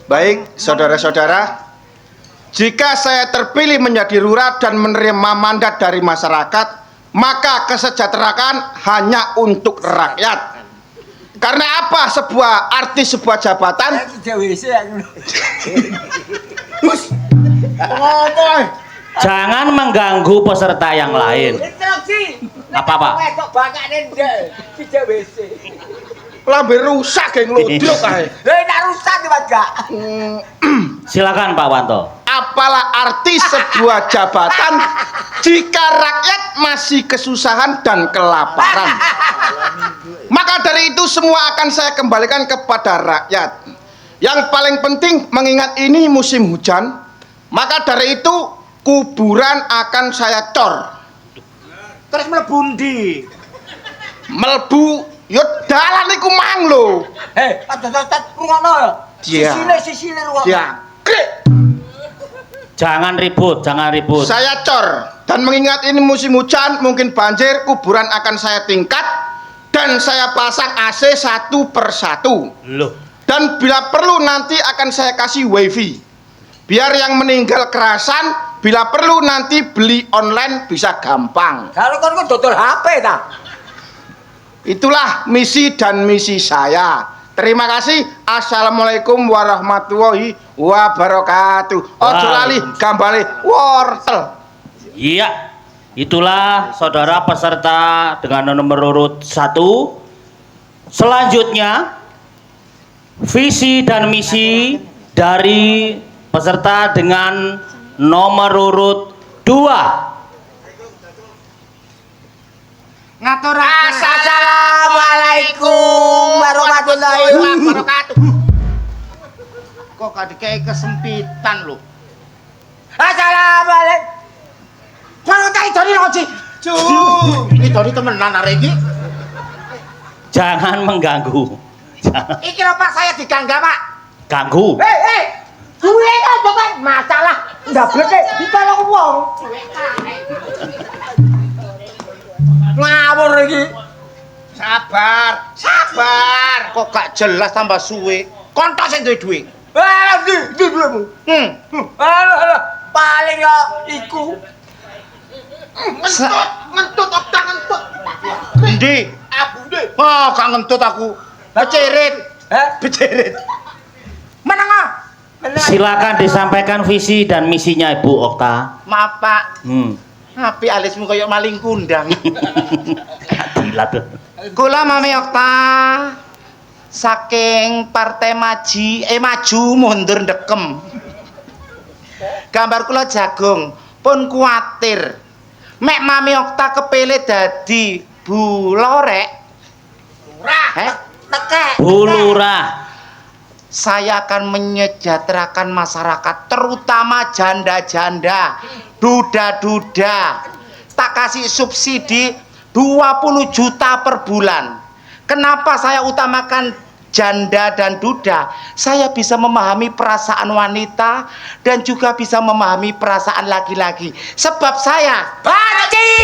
Baik, saudara-saudara, jika saya terpilih menjadi lurah dan menerima mandat dari masyarakat, maka kesejahteraan hanya untuk rakyat. Karena apa arti sebuah jabatan? Jangan mengganggu peserta yang lain. Apa, Pak? Lambe rusak geng ludruk kae. Silakan Pak Wanto. Apalah arti sebuah jabatan jika rakyat masih kesusahan dan kelaparan? Maka dari itu semua akan saya kembalikan kepada rakyat. Yang paling penting mengingat ini musim hujan, maka dari itu kuburan akan saya cor. Terus mlebu ndi? Melbu yo dalan iku mang lho. Rungokno ya. Dia. Sisine rungokno. Ya, krik. Jangan ribut, jangan ribut. Saya cor dan mengingat ini musim hujan mungkin banjir, kuburan akan saya tingkat dan saya pasang AC satu persatu. Loh, Dan bila perlu nanti akan saya kasih wifi. Biar yang meninggal kerasan, bila perlu nanti beli online bisa gampang. Kalau kon dodol HP ta. Itulah misi dan misi saya. Terima kasih. Assalamualaikum warahmatullahi wabarakatuh. Ojo lali gambale wortel. iya. Itulah saudara peserta dengan nomor urut 1. Selanjutnya, visi dan misi dari peserta dengan nomor urut 2. Ngaturaken. Assalamualaikum warahmatullahi wabarakatuh. Kok gak dikai kesempitan lho. Assalamualaikum. Kalau tak itu ngoci. Iki doni temenan arek iki. Jangan mengganggu. Jangan Iki lho Pak, saya digangga Pak. ganggu. Duwe kan bukan masalah. Ndableke ditolong wong. Ngawur iki. Sabar. Kok gak jelas tambah suwe. Kontok sing duwe duwe. Di duwemu. Alah, paling ya iku. Ngentut okta ngentut. Endi? Abunde. Oh, gak ngentut aku. Becerit. Becerit. Menengah. Silakan disampaikan visi dan misinya Ibu Okta. Maaf Pak. Api alismu kaya maling kundang. Gila tuh. Kula Mami Okta saking partai maju mundur ndekem. Gambar kula jagung. pun kuatir. Mek Mami Okta kepilih dadi Bu Lorek. Lurah. Tekek. Bu Lurah. Saya akan menyejahterakan masyarakat, terutama janda-janda, duda-duda. Tak kasih subsidi 20 juta per bulan. Kenapa saya utamakan janda dan duda? Saya bisa memahami perasaan wanita dan juga bisa memahami perasaan laki-laki. Sebab saya Baci.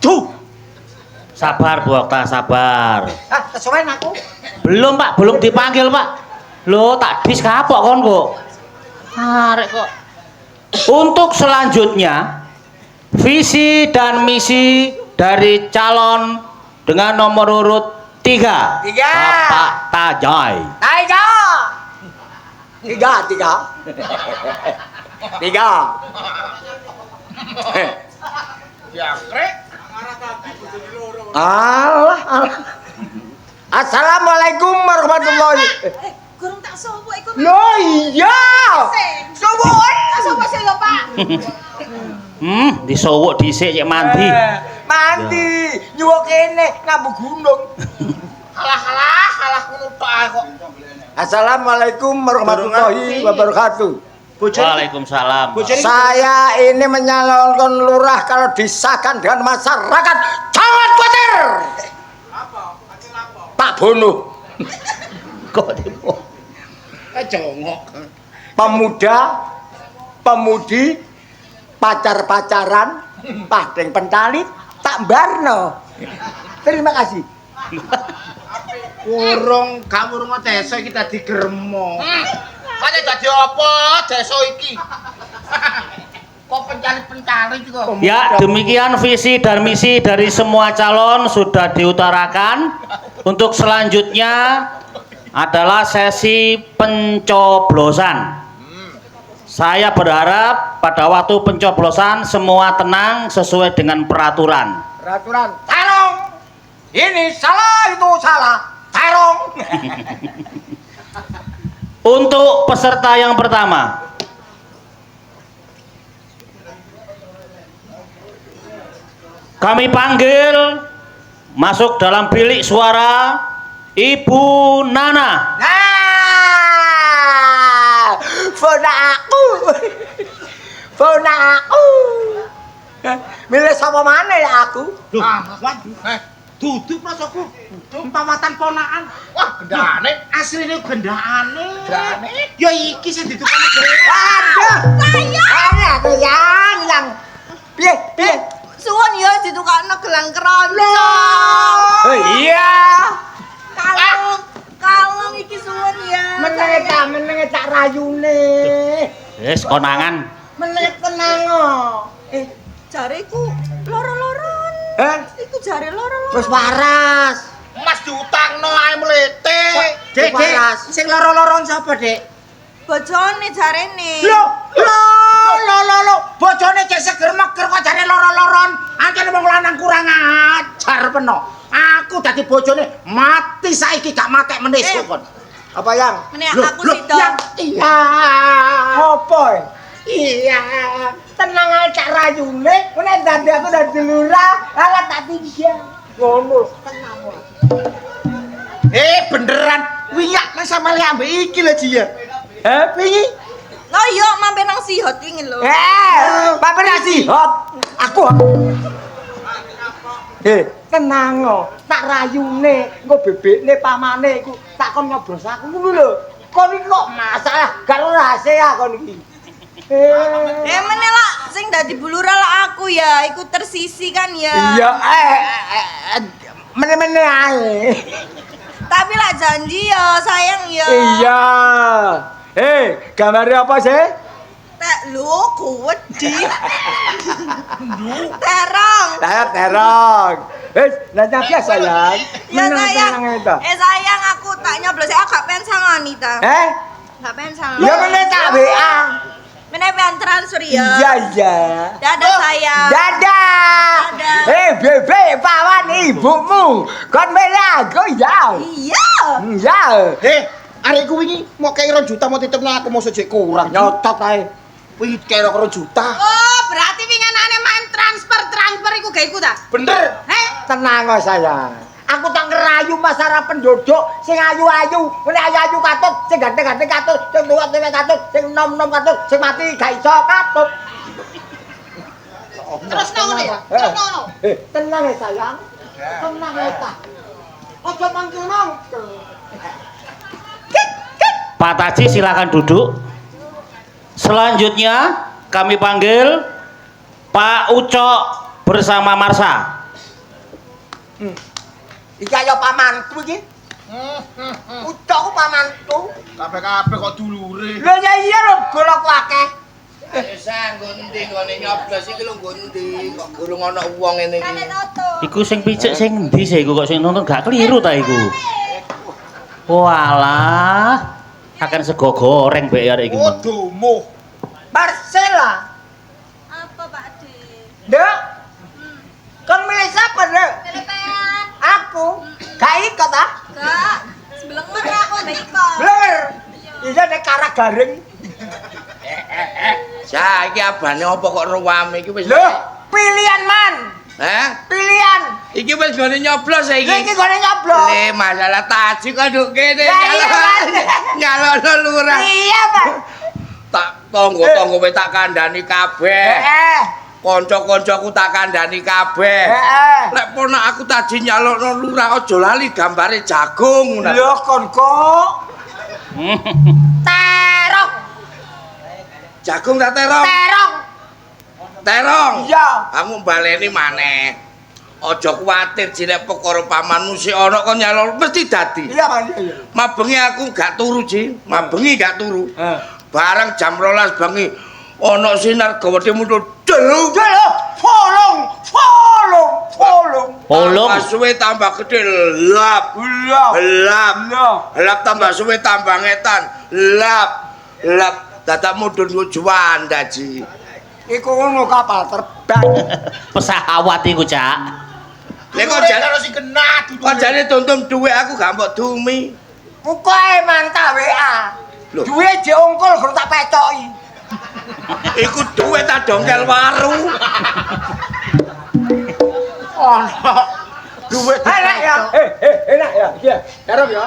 tuh. Sabar Bu Okta, sabar. Ah, kesuwen aku. Belum Pak, belum dipanggil Pak. Loh, tak dis kapok kon kok. Arek kok. Untuk selanjutnya, visi dan misi dari calon dengan nomor urut 3. Bapak Tajai. Tiga. Allah. Assalamualaikum warahmatullahi. Gurung tak sowo iku. Loh iya. Sowoan, tak sowo sih lho, Pak. Disowok dhisik cek mandi. Mandi, nyuwuk kene ngambu gunung. Halah ngono tok kok. Assalamualaikum warahmatullahi wabarakatuh. Waalaikumsalam. Saya ini menyalonkan lurah kalau disahkan dengan masyarakat. Jangan khawatir. Tak bunuh. Kok dipo? Jongok. Pemuda, pemudi, pacar-pacaran, padeng pentalit, tak barno. Terima kasih. Urung gak urung desa iki dadi gremo. Kane dadi apa desa iki? Kok pencari-pencari juga. Ya, demikian visi dan misi dari semua calon sudah diutarakan. Untuk selanjutnya adalah sesi pencoblosan. Saya berharap pada waktu pencoblosan semua tenang sesuai dengan peraturan. Peraturan. Tarong. Ini salah, itu salah. Tarong. Untuk peserta yang pertama, kami panggil masuk dalam bilik suara Ibu Nana. Nah, fona aku. Milih sama mana ya aku? Duduk rasaku. Umpamatan ponaan. Wah, gendane. Asline gendane. Ya iki sing ditukane dhewe. Aduh, saya yang. Piye? Suwun ya ditukakno gelang keroncong. Oh iya. Kalung iki suwun ya. Menenge tak rayune. Wis konangan. Menenge tenang. Jareku loro-loron. Iku jare loro-loron. Wis waras. Mas diutangno ae mlete. Dek, sing loro-loron sapa, Dek? Bojone jarene. Lho. Bojone cek seger-meger kok jare loro-loron. Ancen wong lanang kurang ajar peno. Aku dadi bojone mati saiki gak matek meneh kon. Apa yang? Menek aku sida. Iya. Apa? Iya. Tenang ae cak rayune. Nek dadi aku dadi lurah, ala tak tinggal. Ngono, tenang wae. Beneran winyak nang sampe ambek iki lho Ji ya. Wingi? Oh iya, mampir nang sihot wingi lho. Mampir nang sihot. Aku. Tenang tak rayune, engko bebekne pamane iku tak kon nyoblos aku ngono lho. Kon iki kok masalah gak rahasia kon iki. Meneh lah sing dadi bulura lah aku ya, iku tersisi kan ya. Iya, meneh-meneh ae. Tapi lah janji ya, sayang ya. Iya. Gambarnya apa sih? Lho, gede. Terong. Terong. Nanya biasa sayang. Ya sayang. Sayang aku tak nyoblos aku gak pengen sangoni ta. Gak pengen sangoni. Ya meneh tak WA. Meneh pengen transfer ya. Iya. Dadah sayang. Dadah. Bebe, pawan ibumu. Kon milih aku ya. Iya. Iya. Arek ku wingi mau kei 2 juta mau titipno aku mau sejek kurang. Nyotot ae. Wih, kira-kira juta. Oh, berarti winginane main transfer iku gawe iku ta? Bener. Heh? Tenang kok sayang. Aku tak ngerayu masyarakat penduduk sing ayu-ayu, ngene ayu-ayu katut, sing ganteng-ganteng katut, sing tuwa-tuwa katut, sing nom-nom katut, sing mati gak iso katut. Terus ngono ya? Terus ngono. Tenang ya sayang. Tenang ya ta. Aja mangkel-mangkel. Pak Taji silakan duduk. Selanjutnya kami panggil Pak Ucok bersama Marsha. Iki ayo pamanku iki. Ucok ku pamanku. Kabeh-kabeh kok dulure. Lho ya iya lho golok akeh. Sang ngendi ngene nyoblos iki lho ngendi kok gurung ana wong ngene iki. Iku sing picek sing endi sih iku kok sing nonton gak keliru ta iku. Walah. Akan sego goreng mbek arek iki. Oh, domo. Marcella. Apa, Pak De? Dek. Kon milih siapa, Dek? Telepean. Aku. Gak ikut ah. Gak. Sebelum mana aku ndak ikut. Bener. Iya nek karak garing. Saiki abane apa kok ruwame iki wis. Lho, pilihan man. Hah? Pilihan. Iki wis gone nyoblos saiki. Iki gone nyoblos. Le masalah Taji kok nduk kene Ya, iya, Mas. nyalono lurah. Iya, Pak. Tak tangga-tangga wis tak kandhani kabeh. Kanca-kancaku tak kandhani kabeh. Lek ponak aku Taji nyalokno lurah aja lali gambare jagung. Lho kon kok. Terong. Jagung tak terong. Terong. Terong. Iya. Aku baleni maneh. Aja kuwatir jilek perkara pamanmu sik ana kok nyalon mesti dadi. Iya, Mas. Iya. Mabengi aku gak turu, Ji. Mabengi gak turu. Bareng jam 12 bengi ana sinar gawedhe muncul delung. Folong. Polong. Tambah suwe tambah gede lap. Lap tambah suwe tambah ngetan. Lap. Dadak mudhun Juanda, Ji. Iku ngono kapal terbang. Pesawat iku, Cak. Lek kok jane tuntun dhuwit aku gak mbok dumi. Pokoke mantap WA. Lho. Duwe diungkul guru tak pecoki. Iku dhuwit ta dongkel waru. Ono. Duwe enak ya. Enak ya. Iya, terong ya.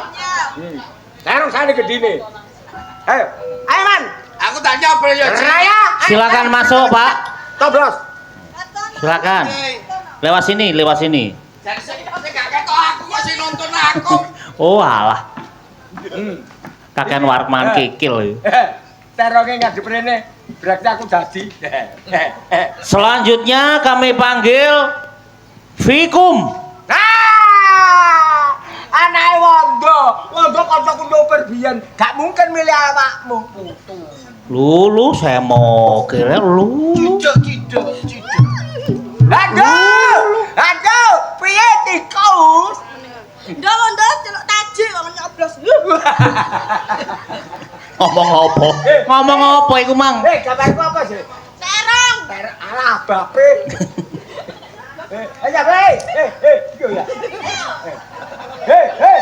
Terong sane gedine. Ayo. Ayo, Man. Aku tak nyobol ya, Ji. Raya. Silakan masuk, Pak. Toblos. Silakan. Lewat sini. Jadi sing gak ketok aku kok sing nuntun aku. Oh, alah. Kakean warman kikil. Teronge ngadep rene. Berarti aku dadi. Selanjutnya kami panggil Fikum. Anake Wondo kancaku nyoper biyen. Gak mungkin milih awakmu. Lulu saya mau kira lulu. Aduh, piye tikus? Ndol celuk Taji wong nyoblos. Ngomong apa iku, Mang? Gambarku apa sih? Terong. Alah, bape. Ayo, hei. Iku ya. Hei.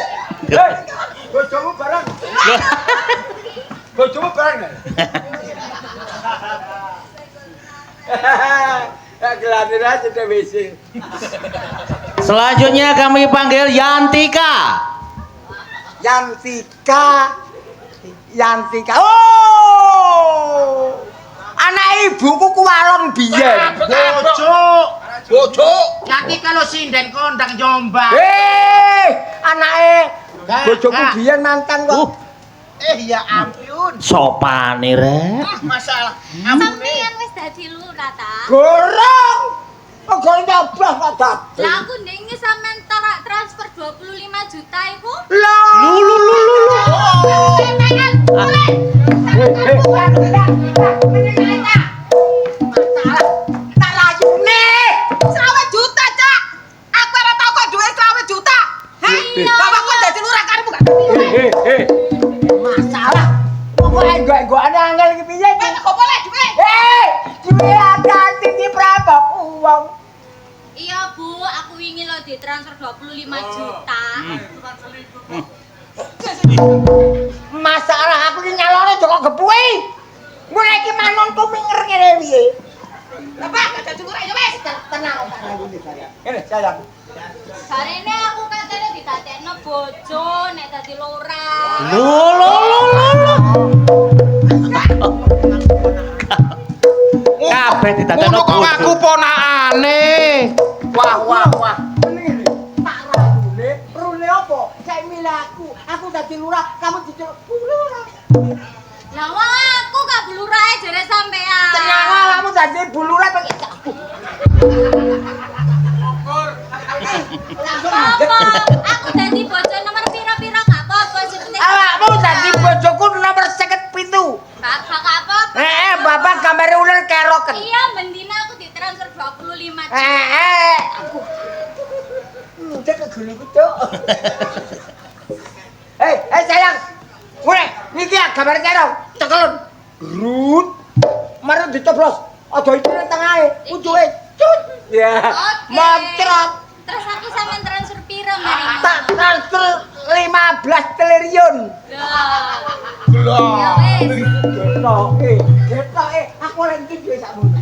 Bojomu barang. Geladir aja deh WC. Selanjutnya kami panggil Yantika. Yantika. Oh! Anak ibuku kuwalon biyen. Bojo. Nanti kalau sinden kondang Jombang. Anake bojoku biyen mantan kok. Ya ampun. Sopane rek. Masalah. Sampeyan wis dadi lurah ta? Gorong. Kok nyoblos kok dadi. Lah aku ndenge sampean transfer 25 juta iku. Lulu. Tak layune. 20 juta, Cak. Aku ora tau kok duwe 20 juta. Heh, bapak kok dadi lurah karepmu gak? Masalah. Pokoke enggak-enggakane angel iki piye iki? Kok boleh duwe? Duwe hati di prabak uang. Iya, Bu, aku wingi lo ditransfer 25 juta. Masalah aku iki nyalone Joko Gepuwi. Kowe iki manonku minger kene piye? Bapak gak dadi lurah ya wis. Tenang. Ngene sayang. Barene aku katene didadekno bojo nek dadi lurah. Lho. Kabeh didadekno Ngono kok ngaku ponakane. Wah. Ngene. Tak rayune, rune apa? Saiki milih aku dadi lurah, kamu dadi lurah. Lah wong aku gak bulurae jare sampean. Tenang kamu dadi bulurah kok. Apa? Aku dadi bojo nomor pira-pira gak apa-apa sing penting. Awakmu dadi bojoku nomor 57. Bapak gak apa-apa. Bapak gambare ular keroken. Iya, bendina aku ditransfer 25 juta. Aku. Udah kegulungku, Cuk. Sayang. Mulai, niki ya gambar kerok. Cekelun. Rut. Mari dicoblos. Aja iki nang tengahe, pucuke. Cut. Ya. Oke. Moncrot. Terus aku sampean transfer pira mari? Tak transfer 15 triliun. Lah. Ya wis. Getoke. Aku ora ngerti duwe sakmono.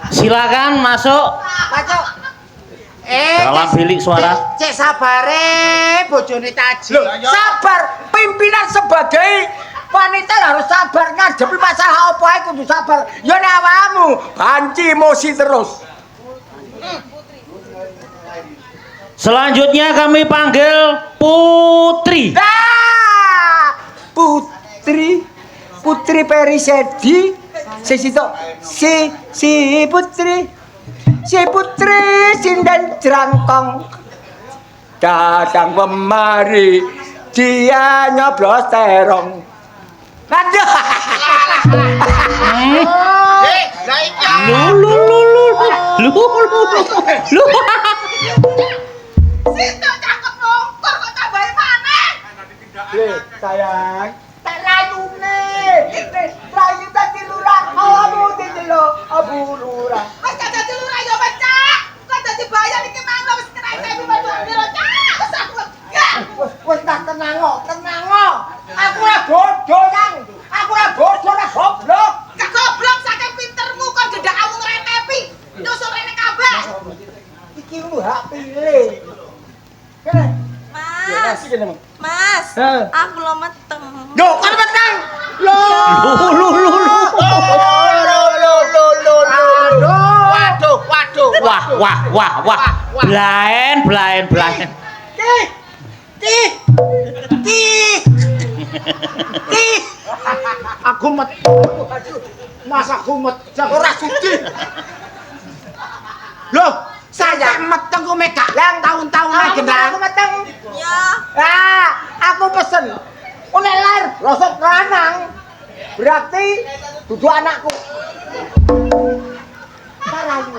Silakan masuk Masuk. dalam bilik suara. Cek sabare bojone Taji. Sabar, pimpinan sebagai wanita harus sabar ngadepi masalah apa ae kudu sabar. Ya nek awakmu banci emosi terus. Selanjutnya kami panggil Putri. Putri Perisedi. Si Putri sinden jerangkong. Datang kemari dia nyoblos terong. Aduh. Lah iki Lu. Situ cakep nongkor kok tambahe maneh. Sayang, tak rayune. Rayu tadi lurah, awakmu didelok abu lurah. Wis gak dadi lurah ya wis, Cak. Kok dadi bayan iki mang wis kena SMP padha piro, Cak. Wis aku lega. Wis tak tenang kok. Aku ora bodoh, Kang. Aku ora bodoh, ora goblok. Gak goblok saking pintermu kok jendak kamu ngremepi. Nyusul rene kabeh. Iki lu hak pilih. Kene. Mas, aku lo meteng. Yo, kan meteng. Lu. Aduh. Wah. Blaen. Ki. Aku Mas aku meteng ora sudi. Loh, saya meteng kok mek lang tahun-tahun lagi aku meteng. Ya. Aku pesen. Nek lair rosok lanang. Berarti dudu anakku. Parayu.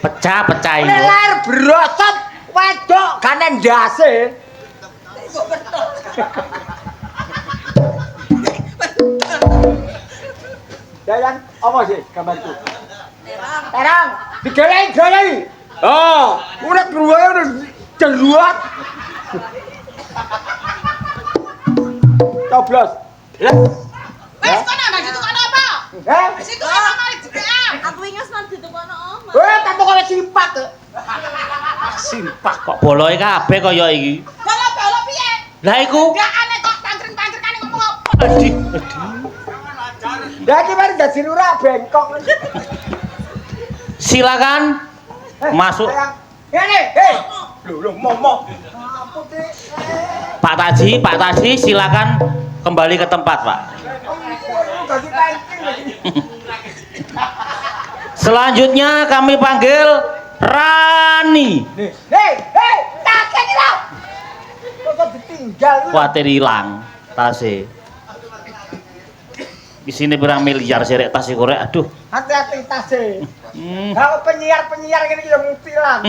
Pecah Nek ini. lair brosot wedok gane ndase. Jalan apa sih gambarku? Terang. Digeleng-geleng. Udah beruang udah jeruat. Coblos. Wis kono nang situ kono apa? Situ kono mari jegean. Aku inges nang ditukono omah. Tak pokoknya simpak. Simpak kok boloe kabeh kaya iki. Bolo-bolo piye? Lah iku. Gak aneh kok tangkring-tangkring ngomong apa? Aduh. Lah iki mari dadi lurah bengkok. Silakan masuk. Ngene, lho momo. Pak Taji, silakan kembali ke tempat, Pak. Selanjutnya kami panggil Rani. Tak kira. Kok ditinggal. Kuatir hilang tasnya. Isine pirang miliar serek tas korek. Aduh. Hati-hati tasnya. Kalau penyiar gini ya mutilan.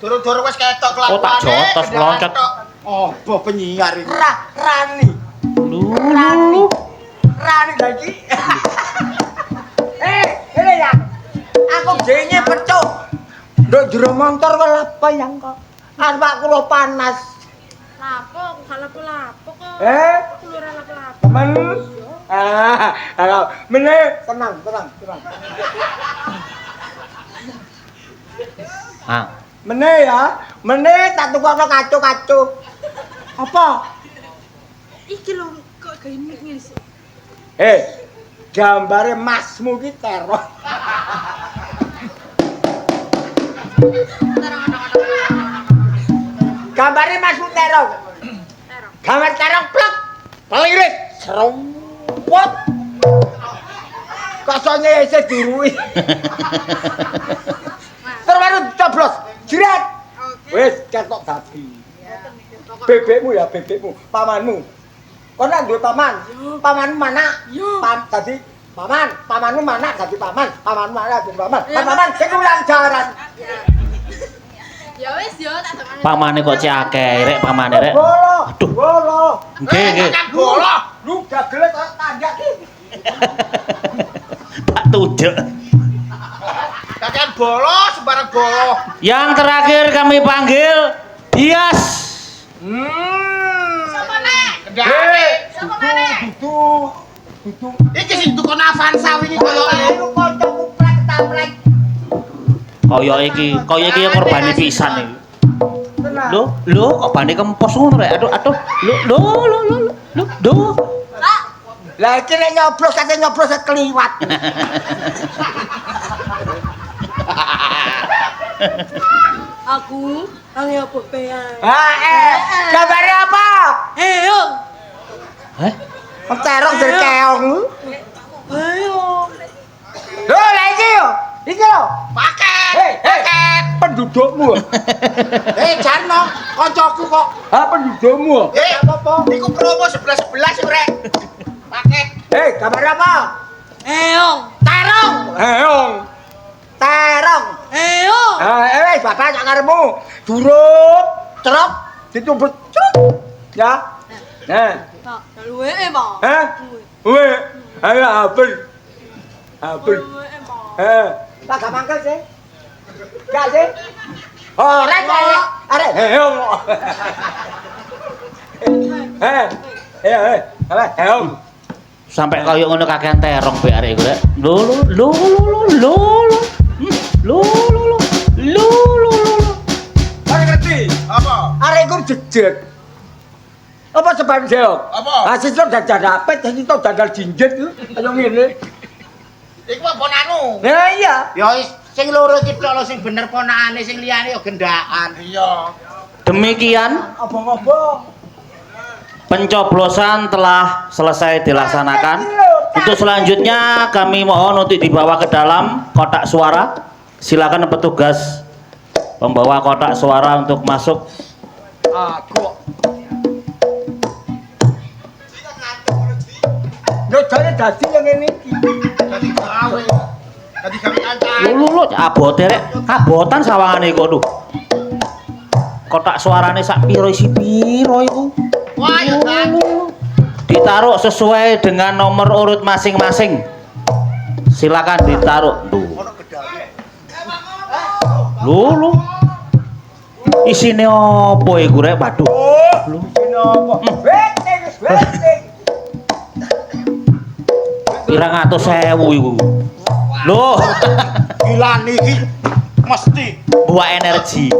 Durung-durung wis ketok Oh, tak kelakuane. jotos loncat. Apa penyiar iki? Rani. Rani lagi. Ini ya. Aku jenenge pecuk. Nduk jero motor kok apa yang kok. Awakku lo panas. Lapo, aku gak lapo-lapo kok. Keluar lapo-lapo. Temen. Meneh tenang. Ah. Meneh ya, meneh tak tukokno kacu-kacu. Apa? Iki lho kok gawe ngene sih. Gambare masmu ki terong. Gambare masmu terong. Gambar terong plek. Pelirit seruput. Kosone isih diruwi. Terus baru coblos. Jret. Wis ketok dadi. Bebekmu ya bebekmu, pamanmu. Kok nak duwe paman? Pamanmu mana? Dadi pamanmu mana dadi paman? Pamanmu mana dadi paman? Paman sing ulang jaran. Ya wis yo tak sakane. Pamane kok cek akeh, rek pamane rek. Aduh, bolo. Nggih. Bolo. Lu gagele kok tanjak ki. Tak tujuk. Kakean bolo, sembarang bolo. Yang terakhir kami panggil Dias. Sopo nek? Kendane. Sopo maneh? Dudu. Iki sing tukon Avanza wingi koyo Lu kancamu plek-taplek. Kaya iki ya korbane pisan iki. Tenang. Lho, kok bane kempos ngono rek. Aduh. Lho. Lah iki nek nyoblos kate nyoblos keliwat. Aku angel apa pean. Gambare apa? Ayo. Heh? Terong dari keong. Ayo. Lho, lah iki yo. Iki lho. paket. Paket pendudukmu. Jarno, koncoku kok. Pendudukmu. Apa-apa? Iku promo 11-11 rek. Paket. Gambar apa? Eong. Terong. Terong. Eong. Wis bapak sak karepmu. Durup, cerop, ditumbet. Ya. Tak luwe Bang. Weh. Ayo apel. Luwe Bang. Pak gak mangkel sih. Gak sih. Ora kok. Arek. Sampai kaya ngono kakean terong be arek iku rek. Lho. Ora ngerti. Apa? Arek iku jejeg. Apa sebab seok? Apa? Sistem dadal rapet, sistem dadal jinjit ku. Kaya ngene. Iku apa ponakmu? Nah iya. Ya wis sing loro iki tok lho sing bener ponakane sing liyane ya gendakan. Iya. Demikian Apa-apa. pencoblosan telah selesai dilaksanakan. Untuk selanjutnya kami mohon untuk dibawa ke dalam kotak suara. Silakan petugas pembawa kotak suara untuk masuk. Aku. Yo jane dadi yang ngene iki. Dadi gawe. Dadi gawe kancane. Lho, abote rek. Abotan sawangane kok lho. Kotak suarane sak piro isi piro iku? Wah, ya kan. Ditaruh sesuai dengan nomor urut masing-masing. Silakan ditaruh. Lho. Isine opo iku rek? Waduh. Lho, sine apa? Beting. Pirang atus sewu iku. Loh, Gila niki mesti buah energi.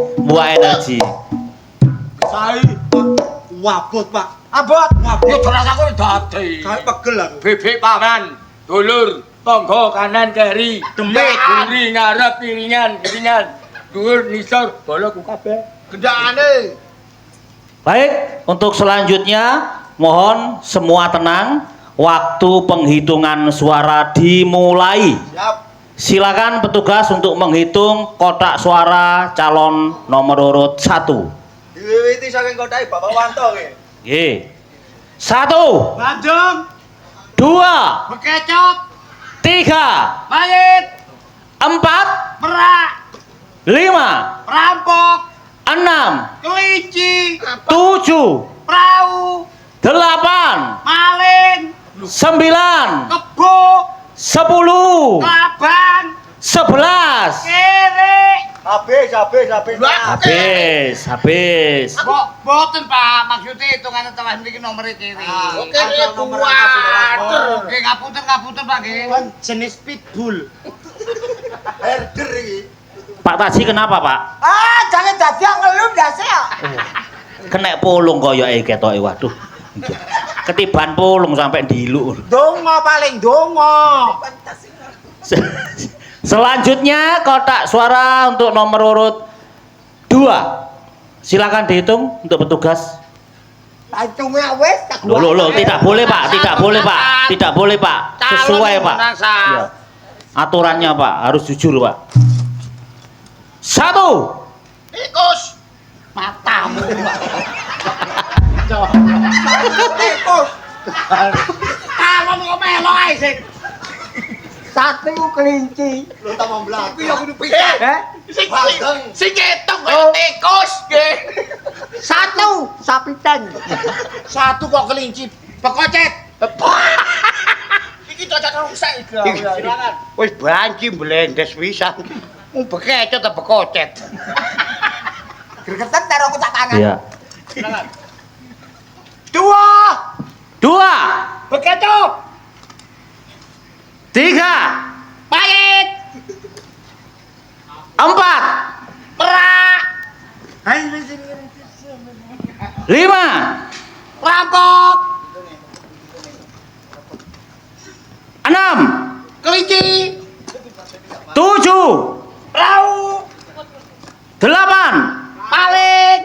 sae wabot, Pak. Abot. Ya jelas aku dadi. Gawe pegel aku. Bebek paman, dulur, tonggo kanan kiri, Demit. guri ngarep piringan, dhuwur nisor, bolo ku kabeh. Gendakane. Baik, untuk selanjutnya mohon semua tenang. Waktu penghitungan suara dimulai. Siap. Silakan petugas untuk menghitung kotak suara calon nomor urut 1. Diwiwiti saking kotake Bapak Wanto nggih. Nggih. 1, Bandung, 2, bekecot, 3, mayit, 4, merak, 5, rampok, 6, kelinci, 7, perahu, 8, maling, 9, kebo, 10, kelabang, 11, kere, Habis. Boten Pak, maksudnya hitungannya telah mriki nomor kiri. Oke, kuwatir. Oke, ngapunten Pak nggih. Jenis pitbull. Herder iki. Pak Taji kenapa, Pak? Jangan dadi ngeluh ndase ya. Kena polong koyoke ketoke. Waduh. Ketiban polong sampai diluk. Donga paling donga. Selanjutnya kotak suara untuk nomor urut 2. Silakan dihitung untuk petugas. Hitungnya wis tak Loh, tidak boleh, Pak. Tidak boleh, Pak. Sesuai, Pak. Ya. Aturannya, Pak, harus jujur, Pak. 1. Tikus. Matamu. tikus. Kamu kok melo ae sing. Satu kelinci. Lu tak mau belak. Iki yo kudu pikir. Sing ketok kok tikus nggih. Satu sapi ten. Satu kok kelinci. Bekocet. Iki cocok rusak iki. Silakan. Wis banci blendes pisan. Mung bekecet ta bekocet. Gregetan karo aku tak tangan. Iya. Silakan. 2. Bekecot. 3. Pahit. 4. Perak. 5. Rampok. 6. Kelinci. 7. Perahu. 8. Maling.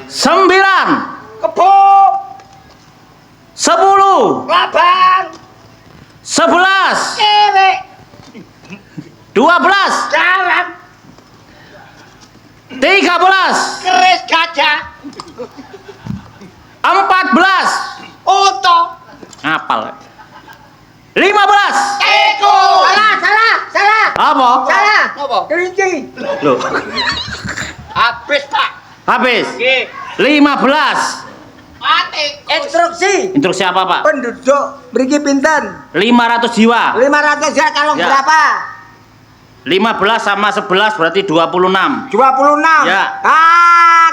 9. Kebuk. 10. Labang. 11. Kerek. 12. Jalan. 13. Keris gajah. 14. Oto. Apal. 15. Tikus. Salah. Apa? Salah. Apa? Kelinci. Loh, Habis Pak. habis. Nggih. 15. Mati. Instruksi. Instruksi apa, Pak? Penduduk mriki pinten? 500 jiwa. 500 ya kalong Ya. berapa? 15 sama 11 berarti 26. 26. Ya.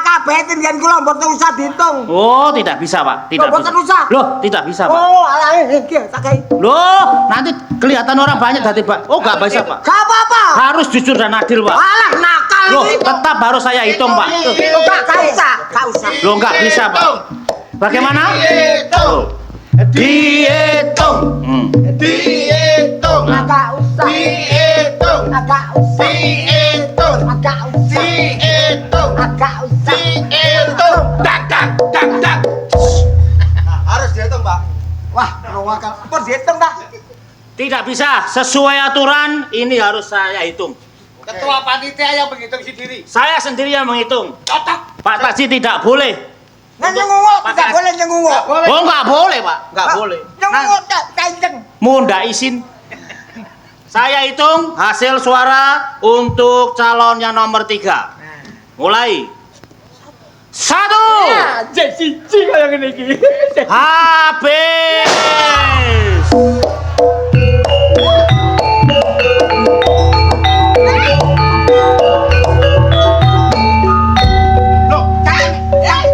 Kabeh tindien kula mboten usah diitung. Oh, tidak bisa, Pak. Tidak Loh, boten bisa. usah. Loh, tidak bisa, Pak. Oh, alah iki tak kei. Loh, nanti kelihatan orang banyak tadi, Pak. Oh, nggak bisa, Pak. Gak apa-apa. Harus jujur dan adil, Pak. Alah nakal Loh, iki. tetap harus saya hitung, Pak. Oh, gak usah. Loh, nggak bisa, Pak. Bagaimana? Dihitung. Dihitung. Dihitung. Agak usah. Dihitung. Agak usah. Dihitung. Agak usah. Dihitung. Agak usah. Dihitung. Dak. Harus dihitung, Pak. Wah, ngawakal. Pun dihitung, Pak. Tidak bisa. Sesuai aturan, ini harus saya hitung. Ketua panitia yang menghitung sendiri. Saya sendiri yang menghitung. Cocok. Pak Taji tidak boleh. Nyengungu, tidak boleh nyengungu. Oh, nggak boleh, Pak. Nggak boleh. Nyengungu tak kenceng. Mau ndak izin. Saya hitung hasil suara untuk calon yang nomor 3. Mulai. 1. Siji kaya ngene iki. Habis.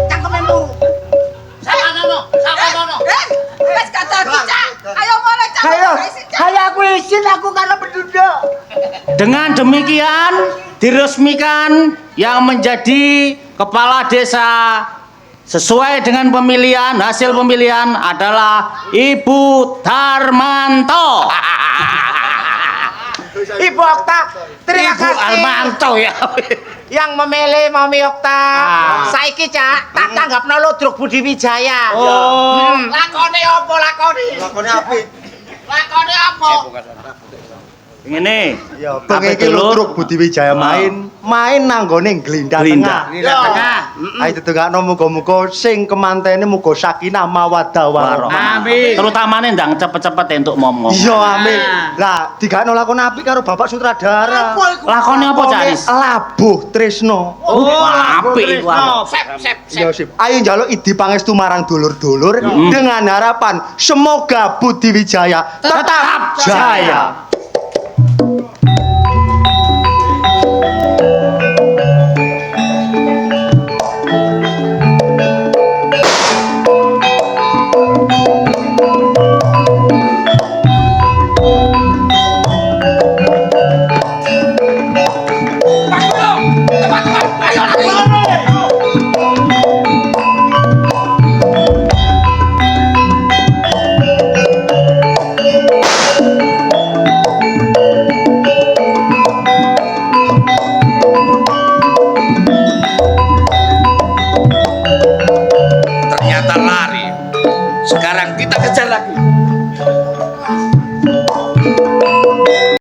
Cangkeme muru. Sama nono. Wes gak dadi, Cak. Ayo mulai, Cak. Ayo, Isi, Cak. ayo aku izin aku karena penduduk. Dengan demikian diresmikan yang menjadi kepala desa sesuai dengan hasil pemilihan adalah Ibu Darmanto. Ibu Okta, terima Ibu kasih. Armanto ya. Yang memilih Mami Okta. Saiki, Cak, tak tanggapno Ludruk Budi Wijaya. Oh. Lakone apa lakone? Lakone apik. Lakone apa? Ini. Ya, Apa pengen itu, Lur? Ludruk Budi Wijaya main nanggone Glinda Glinda. Tengah. Ayo tetungakno muga-muga sing kemantene muga sakinah mawaddah warahmah. Amin. Terutamane ndang cepet-cepet entuk momong. Iya amin. Lah digakno lakon apik karo Bapak Sutradara. Lakone apa, Caris? Labuh Tresno. Oh, apik iku. Sep. Iya sip. Ayo njaluk idi pangestu marang dulur-dulur dengan harapan semoga Budi Wijaya tetap jaya.